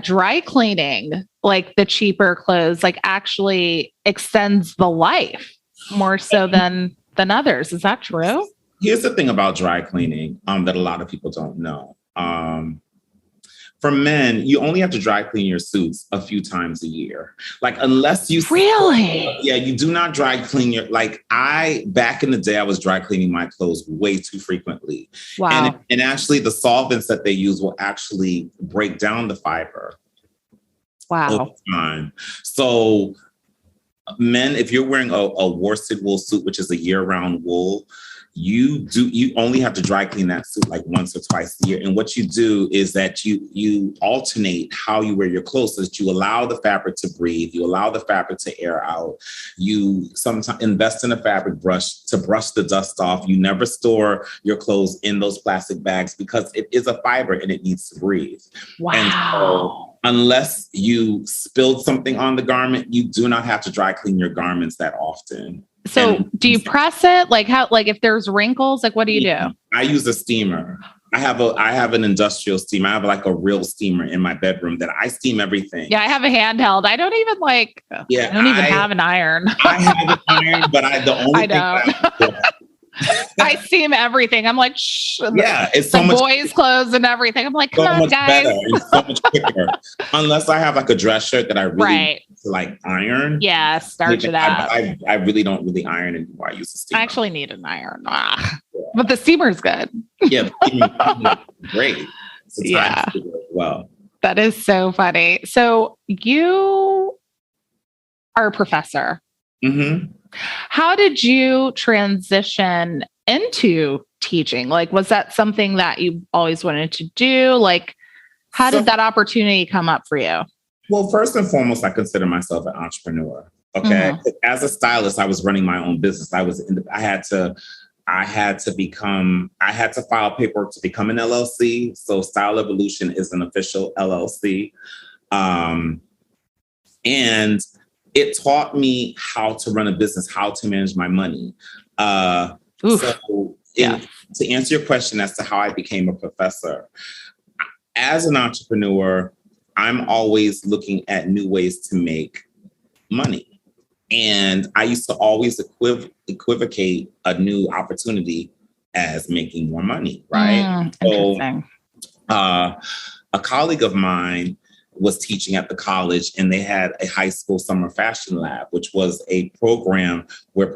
dry cleaning, like the cheaper clothes, like actually extends the life more so than others. Is that true? Here's the thing about dry cleaning that a lot of people don't know. For men, you only have to dry clean your suits a few times a year. Like, unless you really, you do not dry clean back in the day, I was dry cleaning my clothes way too frequently. Wow. And actually, the solvents that they use will actually break down the fiber. Wow. Over time. So, men, if you're wearing a worsted wool suit, which is a year-round wool, you only have to dry clean that suit like once or twice a year. And what you do is that you alternate how you wear your clothes so that you allow the fabric to breathe, you allow the fabric to air out. You sometimes invest in a fabric brush to brush the dust off. You never store your clothes in those plastic bags because it is a fiber and it needs to breathe. Wow. And so, unless you spilled something on the garment, you do not have to dry clean your garments that often. So do you press it? Like, how, like, if there's wrinkles, like, what do you do? I use a steamer. I have an industrial steamer. I have like a real steamer in my bedroom that I steam everything. Yeah, I have a handheld. I don't even have an iron. I have an iron, but I steam everything. I'm like, shh. It's so much boys' clothes and everything. I'm like, come on, guys. Better and so much quicker. Unless I have like a dress shirt that I really like iron. Yeah, starch it out. I really don't really iron anymore. I use a steamer. I actually need an iron. But the steamer's good. Yeah, great. Well, that is so funny. So you are a professor. Mm-hmm. How did you transition into teaching? Like, was that something that you always wanted to do? Like, how did that opportunity come up for you? Well, first and foremost, I consider myself an entrepreneur. Okay. Mm-hmm. As a stylist, I was running my own business. I had to file paperwork to become an LLC. So Style Evolution is an official LLC. And it taught me how to run a business, how to manage my money. To answer your question as to how I became a professor, as an entrepreneur, I'm always looking at new ways to make money. And I used to always equivocate a new opportunity as making more money, right? Interesting. So a colleague of mine was teaching at the college, and they had a high school summer fashion lab, which was a program where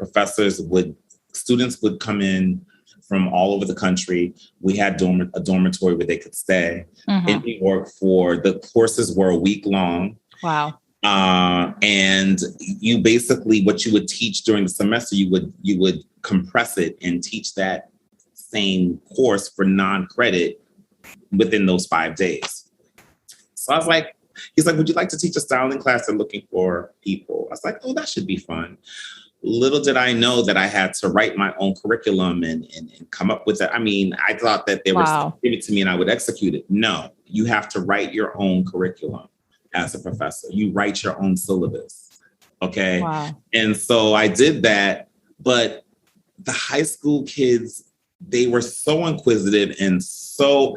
students would come in from all over the country. We had a dormitory where they could stay in New York the courses were a week long. Wow. And you basically, what you would teach during the semester, you would compress it and teach that same course for non-credit within those 5 days. So I was like, he's like, would you like to teach a styling class? They're looking for people. I was like, oh, that should be fun. Little did I know that I had to write my own curriculum and come up with it. I mean, I thought that they were giving it to me and I would execute it. No, you have to write your own curriculum as a professor. You write your own syllabus. Okay. Wow. And so I did that, but the high school kids, they were so inquisitive and so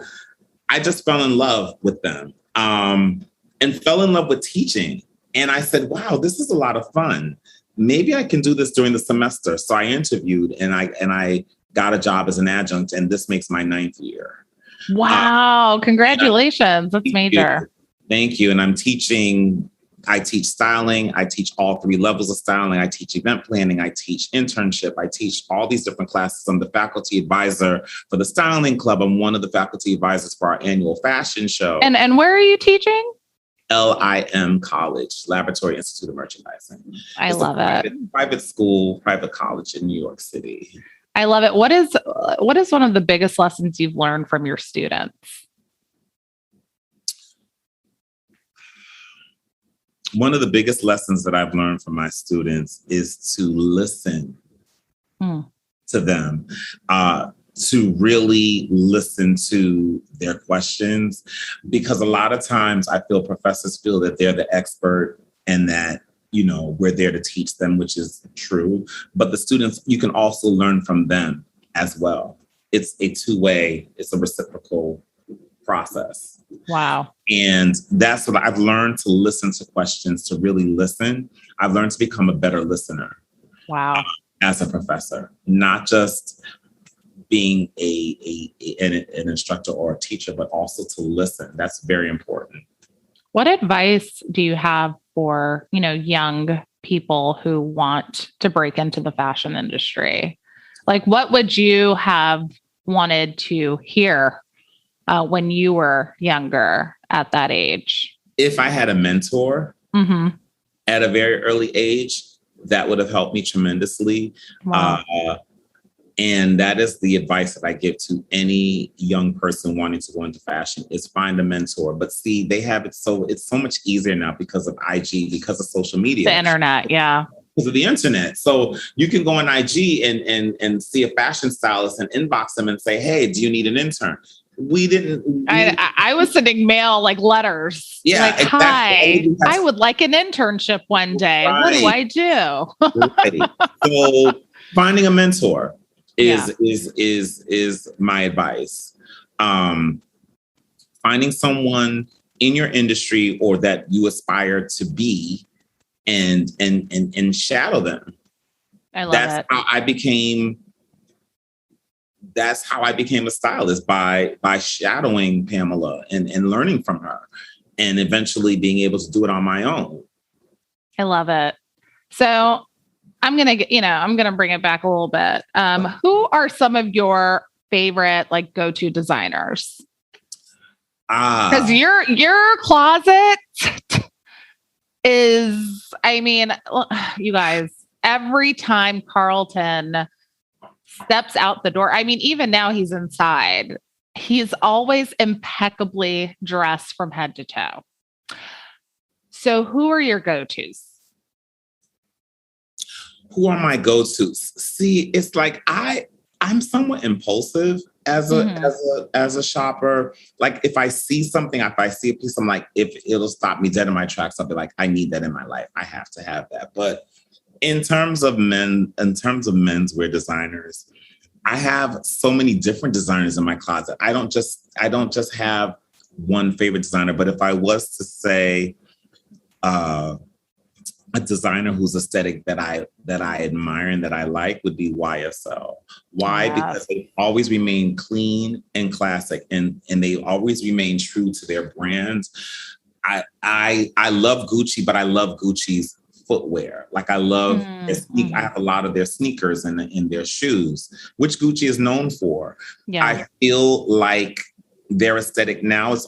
I just fell in love with them and fell in love with teaching. And I said, wow, this is a lot of fun. Maybe I can do this during the semester. So I interviewed and I got a job as an adjunct, and this makes my 9th year. Wow. Congratulations. That's major. Thank you. And I teach styling. I teach all 3 levels of styling. I teach event planning. I teach internship. I teach all these different classes. I'm the faculty advisor for the styling club. I'm one of the faculty advisors for our annual fashion show. And where are you teaching? LIM College, Laboratory Institute of Merchandising. I love it. Private school, private college in New York City. I love it. What is one of the biggest lessons you've learned from your students? One of the biggest lessons that I've learned from my students is to listen to them, to really listen to their questions, because a lot of times I feel professors feel that they're the expert and that, we're there to teach them, which is true. But the students, you can also learn from them as well. It's a two-way, it's a reciprocal process. Wow. And that's what I've learned, to listen to questions, to really listen. I've learned to become a better listener. Wow. As a professor, not just being an instructor or a teacher, but also to listen. That's very important. What advice do you have for, young people who want to break into the fashion industry? Like, what would you have wanted to hear when you were younger at that age? If I had a mentor at a very early age, that would have helped me tremendously. Wow. And that is the advice that I give to any young person wanting to go into fashion, is find a mentor. But see, they have it's so much easier now because of IG, because of social media. The internet, yeah. Because of the internet. So you can go on IG and see a fashion stylist and inbox them and say, hey, do you need an intern? I was sending mail, like letters. Yeah, like, exactly. Hi, I would like an internship one day. Right. What do I do? Right. So finding a mentor is my advice. Finding someone in your industry or that you aspire to be and shadow them. I love it. That's how I became a stylist, by shadowing Pamela and learning from her and eventually being able to do it on my own. I love it. So I'm going to bring it back a little bit. Who are some of your favorite go-to designers? Because your closet is, you guys, every time Carlton steps out the door, even now he's inside, he's always impeccably dressed from head to toe. So who are your go-tos? Who are my go-tos? See, it's like I'm somewhat impulsive as a shopper. Like if I see something, if I see a piece, I'm like, if it'll stop me dead in my tracks, I'll be like, I need that in my life. I have to have that. But in terms of menswear designers, I have so many different designers in my closet. I don't just have one favorite designer, but if I was to say a designer whose aesthetic that I admire and that I like would be YSL. Why? Yeah. Because they always remain clean and classic, and they always remain true to their brands. I love Gucci, but I love Gucci's footwear. Like I love I have a lot of their sneakers and in their shoes, which Gucci is known for. Yeah. I feel like their aesthetic now is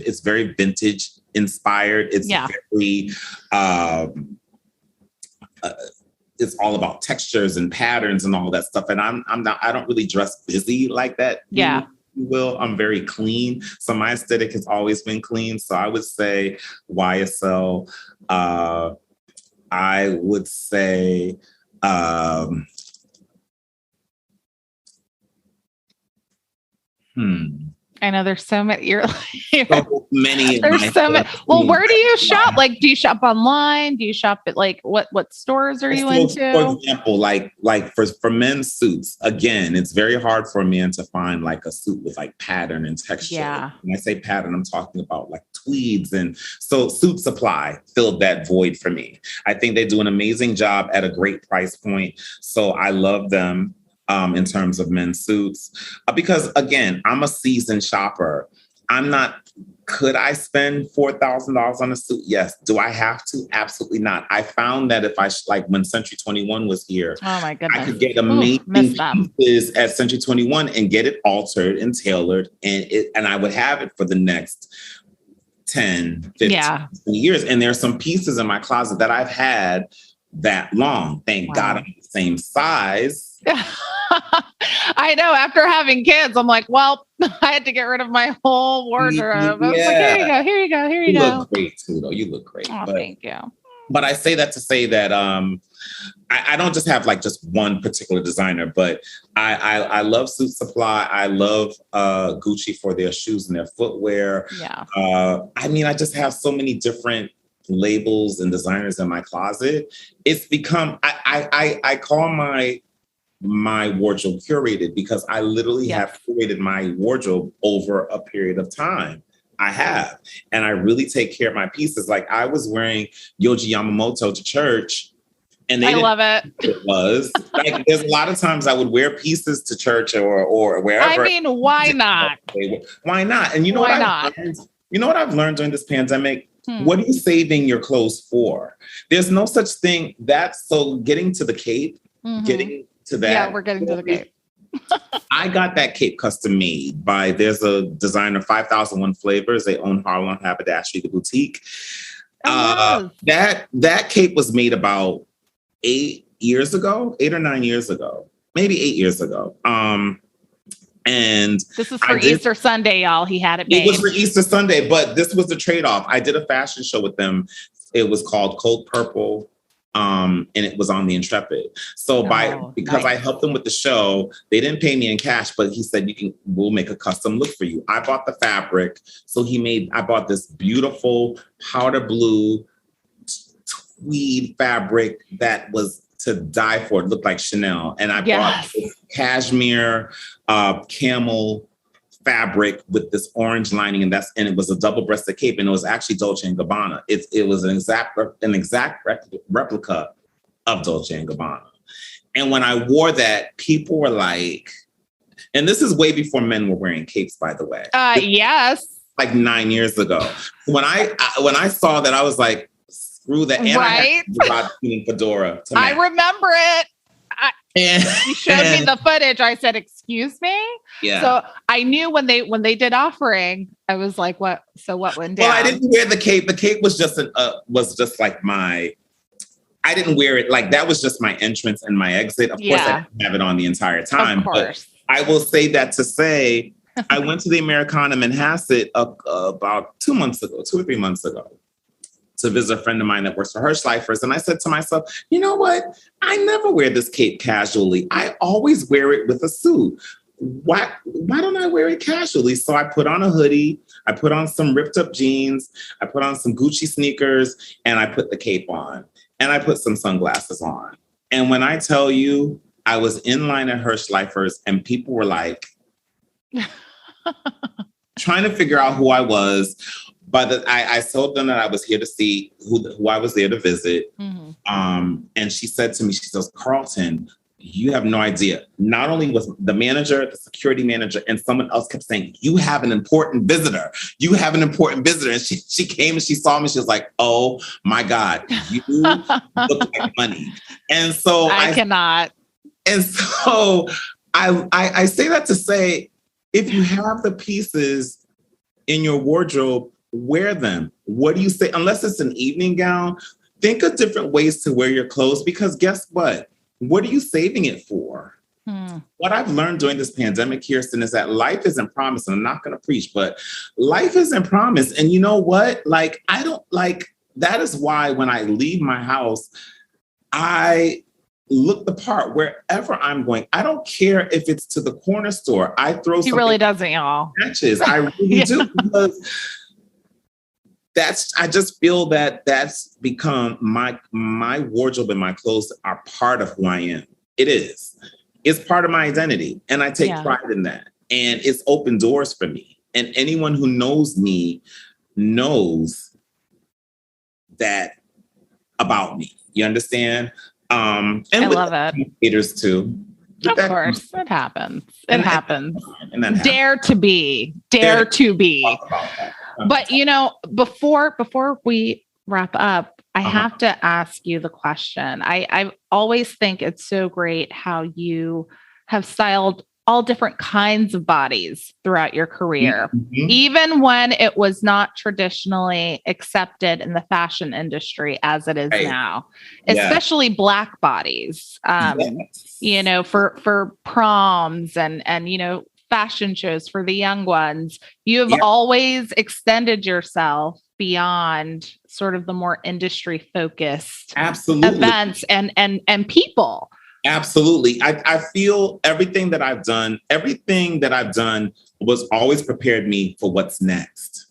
it's very vintage inspired. It's very it's all about textures and patterns and all that stuff. And I don't really dress busy like that. Yeah. You will. I'm very clean. So my aesthetic has always been clean. So I would say YSL. I would say I know there's so many. so many. There's so many. Well, where do you shop? Like, do you shop online? Do you shop at like what stores are you into? For example, like for men's suits, again, it's very hard for a man to find like a suit with like pattern and texture. Yeah. When I say pattern, I'm talking about like tweeds. And so Suit Supply filled that void for me. I think they do an amazing job at a great price point. So I love them. In terms of men's suits, because again, I'm a seasoned shopper. Could I spend $4,000 on a suit? Yes. Do I have to? Absolutely not. I found that if I when Century 21 was here, oh my goodness, I could get amazing pieces at Century 21 and get it altered and tailored, and I would have it for the next 10, 15, 20 years. And there's some pieces in my closet that I've had that long. Thank God I'm the same size. I know. After having kids, I'm like, well, I had to get rid of my whole wardrobe. I was like, here you go. You look great too, though. You look great. Oh, thank you. But I say that to say that I don't just have like just one particular designer, but I love Suit Supply. I love Gucci for their shoes and their footwear. Yeah. I just have so many different labels and designers in my closet. It's become I call my wardrobe curated, because I literally have curated my wardrobe over a period of time. I have. And I really take care of my pieces. Like I was wearing Yohji Yamamoto to church, and I love it. It was like, there's a lot of times I would wear pieces to church or wherever. I mean, why not? Why not? And you know what I've learned during this pandemic? What are you saving your clothes for? There's no such thing. Getting to the cape, getting to that. Yeah, we're getting to the cape. I got that cape custom made there's a designer, 5001 Flavors. They own Harlem Haberdashery, the boutique. That cape was made about 8 or 9 years ago, maybe 8 years ago. And this is for Easter Sunday, y'all. He had it made. It was for Easter Sunday, but this was the trade-off. I did a fashion show with them. It was called Cold Purple. And it was on the Intrepid. So because I helped them with the show, they didn't pay me in cash, but he said, we'll make a custom look for you. I bought the fabric. So I bought this beautiful powder blue tweed fabric that was to die for. It looked like Chanel. And I bought this cashmere camel fabric with this orange lining, and it was a double-breasted cape, and it was actually Dolce & Gabbana. It was an exact replica of Dolce & Gabbana. And when I wore that, people were like, and this is way before men were wearing capes, by the way. Yes. Like 9 years ago. When I saw that, I was like, screw that. And right. I had the fedora. I remember it. You showed me the footage. I said, "Excuse me." Yeah. So I knew when they did offering, I was like, "What?" So what went down? Well, I didn't wear the cape. The cape was just like my. I didn't wear it like that. Was just my entrance and my exit. Of course, I didn't have it on the entire time. Of course. But I will say that to say, I went to the Americana in Manhasset about 2 or 3 months ago, to visit a friend of mine that works for Hirschleifers. And I said to myself, you know what? I never wear this cape casually. I always wear it with a suit. Why don't I wear it casually? So I put on a hoodie, I put on some ripped up jeans, I put on some Gucci sneakers, and I put the cape on. And I put some sunglasses on. And when I tell you, I was in line at Hirschleifers and people were like, trying to figure out who I was. But I told them that I was here to see who I was there to visit. Mhm. And she said to me, she says, Carlton, you have no idea. Not only was the manager, the security manager, and someone else kept saying, you have an important visitor. You have an important visitor. And she came and she saw me. She was like, oh my God, you look like money. And so I cannot. And so I say that to say, if you have the pieces in your wardrobe, wear them. What do you say? Unless it's an evening gown, think of different ways to wear your clothes, because guess what? What are you saving it for? What I've learned during this pandemic, Kirsten, is that life isn't promised. And I'm not going to preach, but life isn't promised. And you know what? Like, I don't like, that is why when I leave my house, I look the part wherever I'm going. I don't care if it's to the corner store. I throw He really doesn't, y'all. Matches. I really do, because I just feel that that's become my wardrobe, and my clothes are part of who I am. It is. It's part of my identity. And I take pride in that. And it's opened doors for me. And anyone who knows me knows that about me. You understand? And I love it. Haters too. Of course, it happens. It happens. And then Dare to be. But before we wrap up, I have to ask you the question. I always think it's so great how you have styled all different kinds of bodies throughout your career, even when it was not traditionally accepted in the fashion industry as it is now, especially Black bodies, for proms and fashion shows for the young ones. You have always extended yourself beyond sort of the more industry focused events and people. Absolutely. I feel everything that I've done was always prepared me for what's next.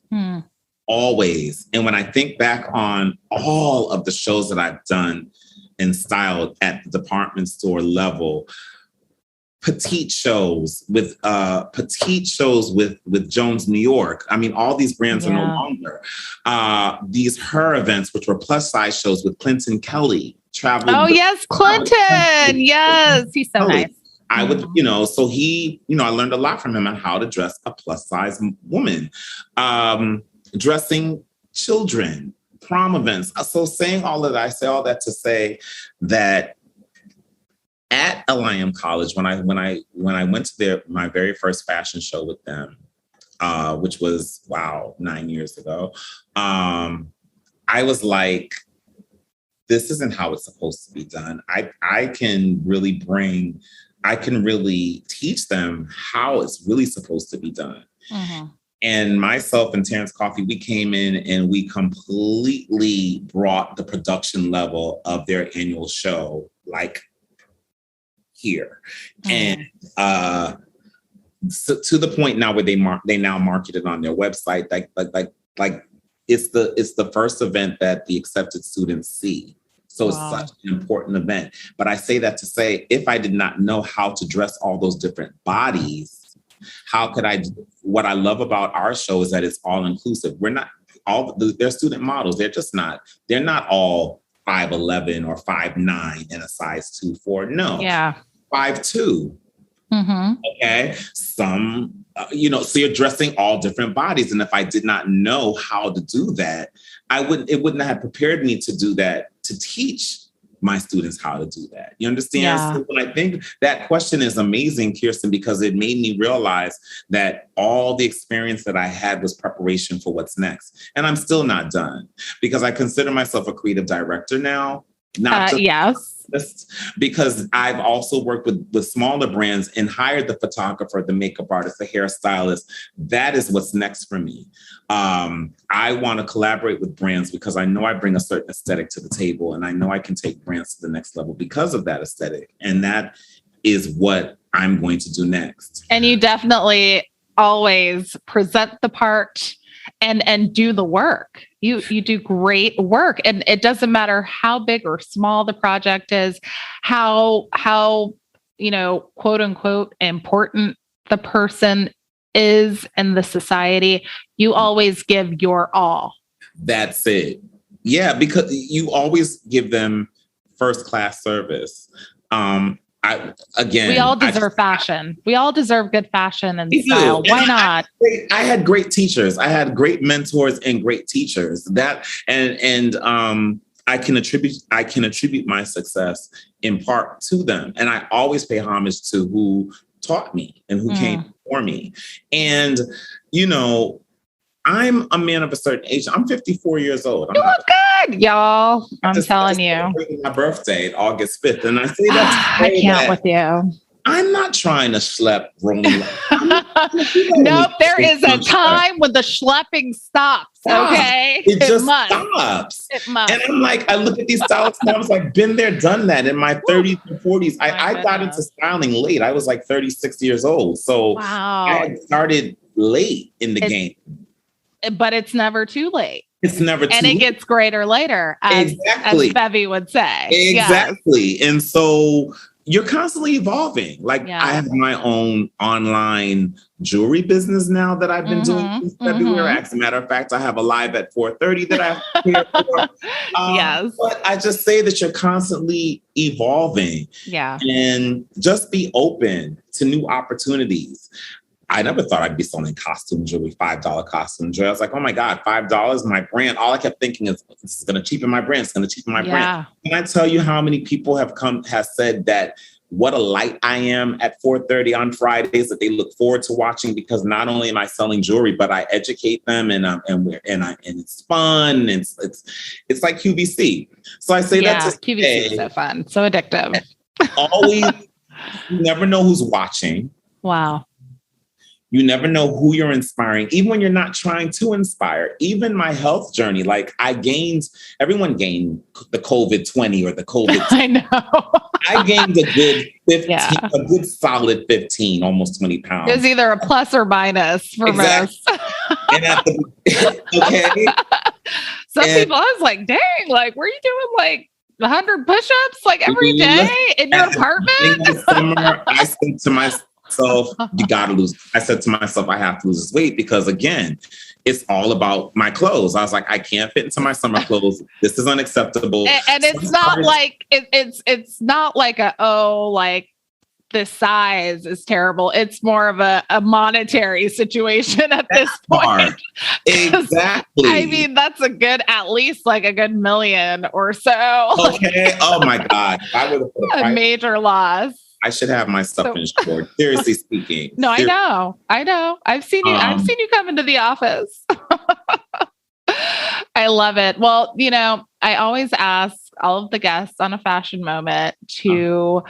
Always. And when I think back on all of the shows that I've done and styled at the department store level, petite shows with Jones, New York. I mean, all these brands are no longer. These Her events, which were plus size shows with Clinton Kelly. Traveling. Oh yes, Clinton. Yes, he's so nice. I would, so he, I learned a lot from him on how to dress a plus size woman, dressing children, prom events. So saying all of that, I say all that to say that at LIM College, when I went to my very first fashion show with them, which was 9 years ago, I was like, this isn't how it's supposed to be done. I can really teach them how it's really supposed to be done. And myself and Terrence Coffey, we came in and we completely brought the production level of their annual show, like here. And so to the point now where they now market it on their website, like it's the first event that the accepted students see. So it's such an important event. But I say that to say, if I did not know how to dress all those different bodies, how could I? What I love about our show is that it's all inclusive. We're not they're student models. They're not all 5'11" or 5'9" and a size 2'4". No. 5'2". Okay. Some, so you're dressing all different bodies. And if I did not know how to do that, it wouldn't have prepared me to do that, to teach my students how to do that. You understand? So when I think that question is amazing, Kirsten, because it made me realize that all the experience that I had was preparation for what's next. And I'm still not done, because I consider myself a creative director now. Because I've also worked with smaller brands and hired the photographer, the makeup artist, the hairstylist. That is what's next for me. I want to collaborate with brands because I know I bring a certain aesthetic to the table, and I know I can take brands to the next level because of that aesthetic. And that is what I'm going to do next. And you definitely always present the part and do the work. You do great work, and it doesn't matter how big or small the project is, how quote unquote important the person is in the society, you always give your all. That's it. Yeah, because you always give them first class service. We all deserve fashion. We all deserve good fashion and style. Why not? I had great teachers. I had great mentors and great teachers. I can attribute my success in part to them. And I always pay homage to who taught me and who came before me. And, I'm a man of a certain age. I'm 54 years old. You look good, y'all. I'm telling you. My birthday, August 5th. And I say that I can't with you. I'm not trying to schlep Romy. Nope, there is a time when the schlepping stops, okay? It just stops. It must. And I'm like, I look at these stylists and I was like, been there, done that in my 30s and 40s. I got into styling late. I was like 36 years old. So I had started late in the game. But it's never too late. It's never too late. And it gets greater later, as Bevy would say. Exactly. Yes. And so you're constantly evolving. Like I have my own online jewelry business now that I've been doing since February. As a matter of fact, I have a live at 4:30 that I have prepared for. Yes. But I just say that you're constantly evolving. Yeah. And just be open to new opportunities. I never thought I'd be selling costume jewelry, $5 costume jewelry. I was like, oh my God, $5, my brand. All I kept thinking is, this is going to cheapen my brand. It's going to cheapen my brand. Can I tell you how many people have said that what a light I am at 4:30 on Fridays that they look forward to watching, because not only am I selling jewelry, but I educate them and it's fun. It's like QVC. So I say that to QVC is so fun, so addictive. Always, you never know who's watching. Wow. You never know who you're inspiring, even when you're not trying to inspire. Even my health journey, like everyone gained the COVID-20 or the COVID. I know. I gained a good 15, a good solid 15, almost 20 pounds. There's either a plus or minus for most. And okay. Some people, I was like, dang, like, were you doing like 100 push-ups like every day in your apartment? Summer, I said to myself, you gotta lose. I said to myself, I have to lose this weight because, again, it's all about my clothes. I was like, I can't fit into my summer clothes. This is unacceptable. And it's not like it's not like this size is terrible. It's more of a monetary situation at this point. Exactly. I mean, that's at least like a good million or so. Okay. Oh my God. If I would have put a major loss. I should have my stuff insured. Seriously speaking. No, I know. I've seen you. I've seen you come into the office. I love it. Well, I always ask all of the guests on a fashion moment to,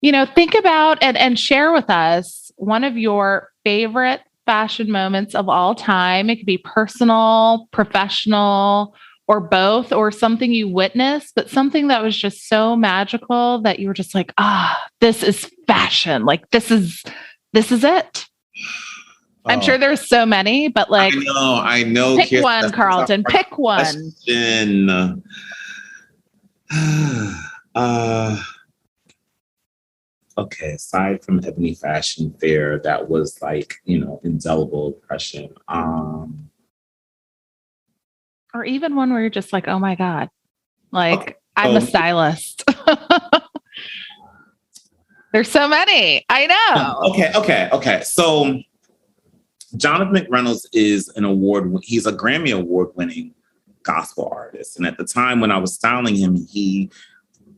think about and share with us one of your favorite fashion moments of all time. It could be personal, professional, or both, or something you witnessed, but something that was just so magical that you were just like, this is fashion. Like, this is it. I'm sure there's so many, but like, I know. Pick one, Carlton. Pick one. Okay, aside from Ebony Fashion Fair, that was like, indelible impression. Or even one where you're just like, oh my God, like I'm a stylist. There's so many. I know. Okay. So Jonathan McReynolds is he's a Grammy Award winning gospel artist. And at the time when I was styling him, he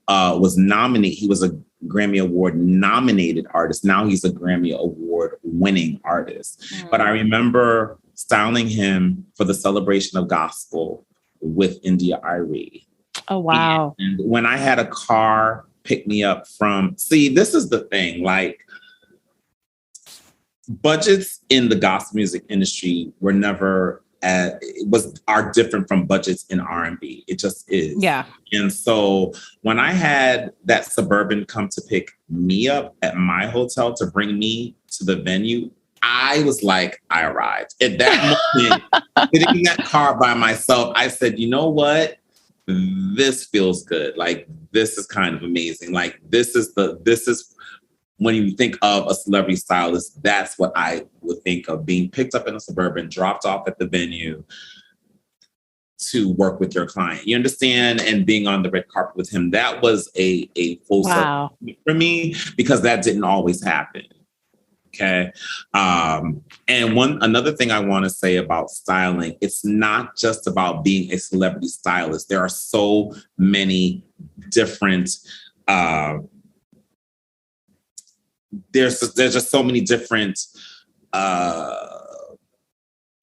was nominated. He was a Grammy Award nominated artist. Now he's a Grammy Award winning artist. But I remember styling him for the Celebration of Gospel with India Irie. Oh, wow. And when I had a car pick me up this is the thing, like, budgets in the gospel music industry were never are different from budgets in R&B. It just is. Yeah. And so when I had that Suburban come to pick me up at my hotel to bring me to the venue, I was like, I arrived. At that moment, sitting in that car by myself, I said, you know what? This feels good. Like, this is kind of amazing. Like, this is when you think of a celebrity stylist, that's what I would think of, being picked up in a Suburban, dropped off at the venue to work with your client. You understand? And being on the red carpet with him, that was a full circle for me, because that didn't always happen. Okay. And another thing I want to say about styling, it's not just about being a celebrity stylist. There are so many different, there's just so many different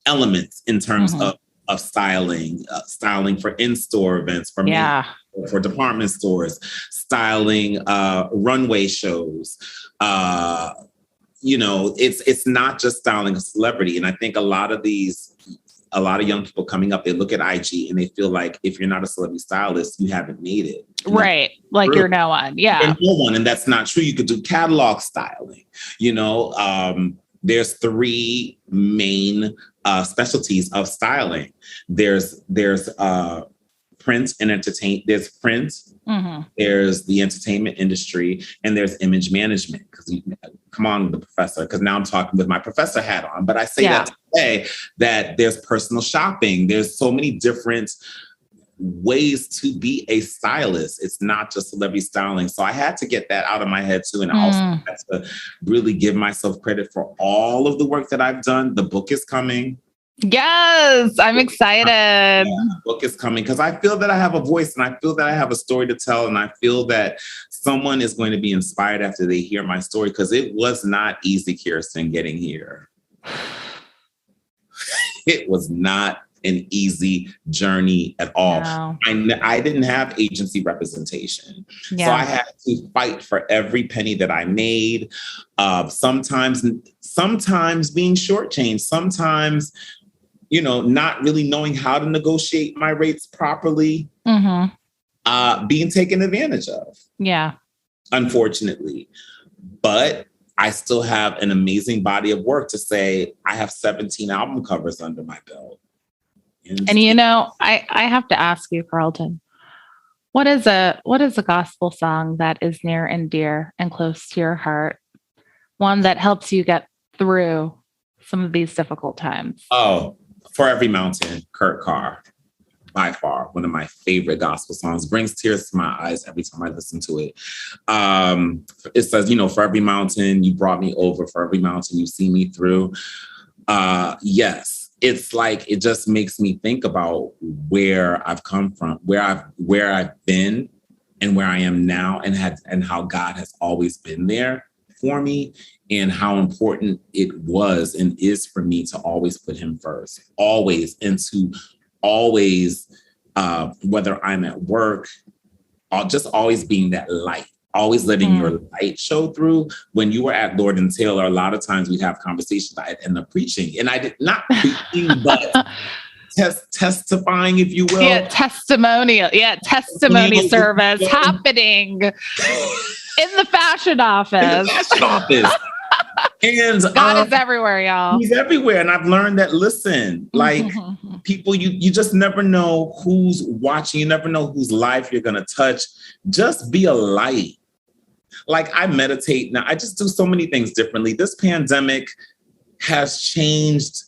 elements in terms of styling, styling for in-store events, for for department stores, styling runway shows. It's not just styling a celebrity. And I think a lot of young people coming up, they look at IG and they feel like if you're not a celebrity stylist, you haven't made it. Right. Like you're no one. Yeah. You're no one. And that's not true. You could do catalog styling. There's three main specialties of styling. There's print and entertain. There's print. There's the entertainment industry, and there's image management. Because come on, the professor. Because now I'm talking with my professor hat on. But I say that to say that there's personal shopping. There's so many different ways to be a stylist. It's not just celebrity styling. So I had to get that out of my head too. And I also had to really give myself credit for all of the work that I've done. The book is coming. Yes, I'm excited. The book is coming because I feel that I have a voice, and I feel that I have a story to tell. And I feel that someone is going to be inspired after they hear my story, because it was not easy, Kirsten, getting here. It was not an easy journey at all. No. I didn't have agency representation. Yeah. So I had to fight for every penny that I made. Sometimes being shortchanged, sometimes, not really knowing how to negotiate my rates properly, being taken advantage of. Yeah. Unfortunately. But I still have an amazing body of work to say I have 17 album covers under my belt. And I have to ask you, Carlton, what is a gospel song that is near and dear and close to your heart? One that helps you get through some of these difficult times? Oh, For Every Mountain, Kurt Carr. By far, one of my favorite gospel songs. Brings tears to my eyes every time I listen to it. It says, for every mountain you brought me over, for every mountain you see me through. Yes. It's like, it just makes me think about where I've come from, where I've been, and where I am now, and how God has always been there for me, and how important it was and is for me to always put him first, always, and to always, whether I'm at work, just always being that light. Always letting your light show through. When you were at Lord and Taylor, a lot of times we'd have conversations. I'd end up preaching, and I did not preaching, but testifying, if you will. Yeah, testimonial. Yeah, testimony service happening in the fashion office. And God is everywhere, y'all. He's everywhere. And I've learned that, listen, like people, you just never know who's watching. You never know whose life you're going to touch. Just be a light. Like, I meditate now. I just do so many things differently. This pandemic has changed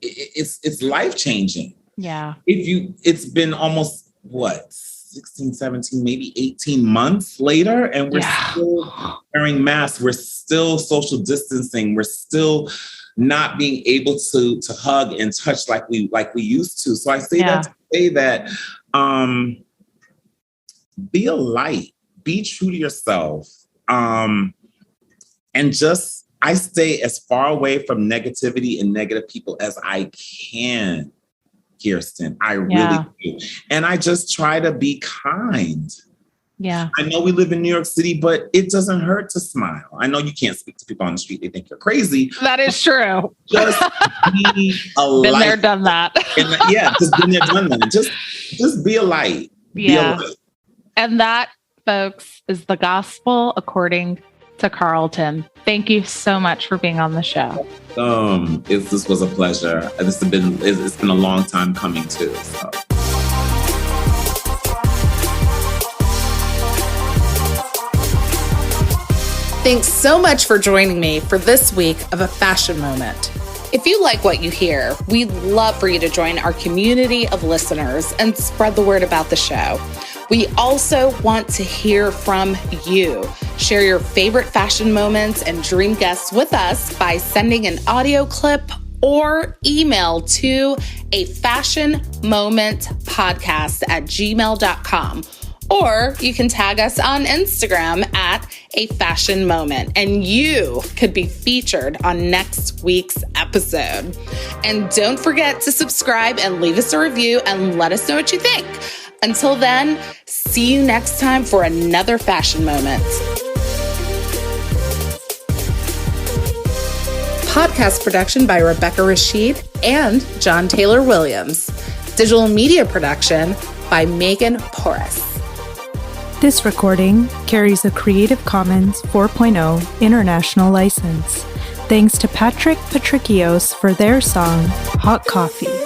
it's life-changing. Yeah. It's been almost 16, 17, maybe 18 months later, and we're still wearing masks. We're still social distancing. We're still not being able to hug and touch like we used to. So I say that to say that be a light, be true to yourself. And just, I stay as far away from negativity and negative people as I can, Kirsten. I really do. And I just try to be kind. Yeah. I know we live in New York City, but it doesn't hurt to smile. I know you can't speak to people on the street. They think you're crazy. That is true. Just be a light. Been there, done that. Just been there, done that. Just be a light. Yeah. Be a light. And that, folks, is the gospel according to Carlton. Thank you so much for being on the show. This was a pleasure. It's been a long time coming too. So. Thanks so much for joining me for this week of A Fashion Moment. If you like what you hear, we'd love for you to join our community of listeners and spread the word about the show. We also want to hear from you. Share your favorite fashion moments and dream guests with us by sending an audio clip or email to afashionmomentpodcast@gmail.com. Or you can tag us on Instagram at A Fashion Moment, and you could be featured on next week's episode. And don't forget to subscribe and leave us a review and let us know what you think. Until then, see you next time for another fashion moment. Podcast production by Rebecca Rashid and John Taylor Williams. Digital media production by Megan Porras. This recording carries a Creative Commons 4.0 international license. Thanks to Patrick Patricios for their song, Hot Coffee.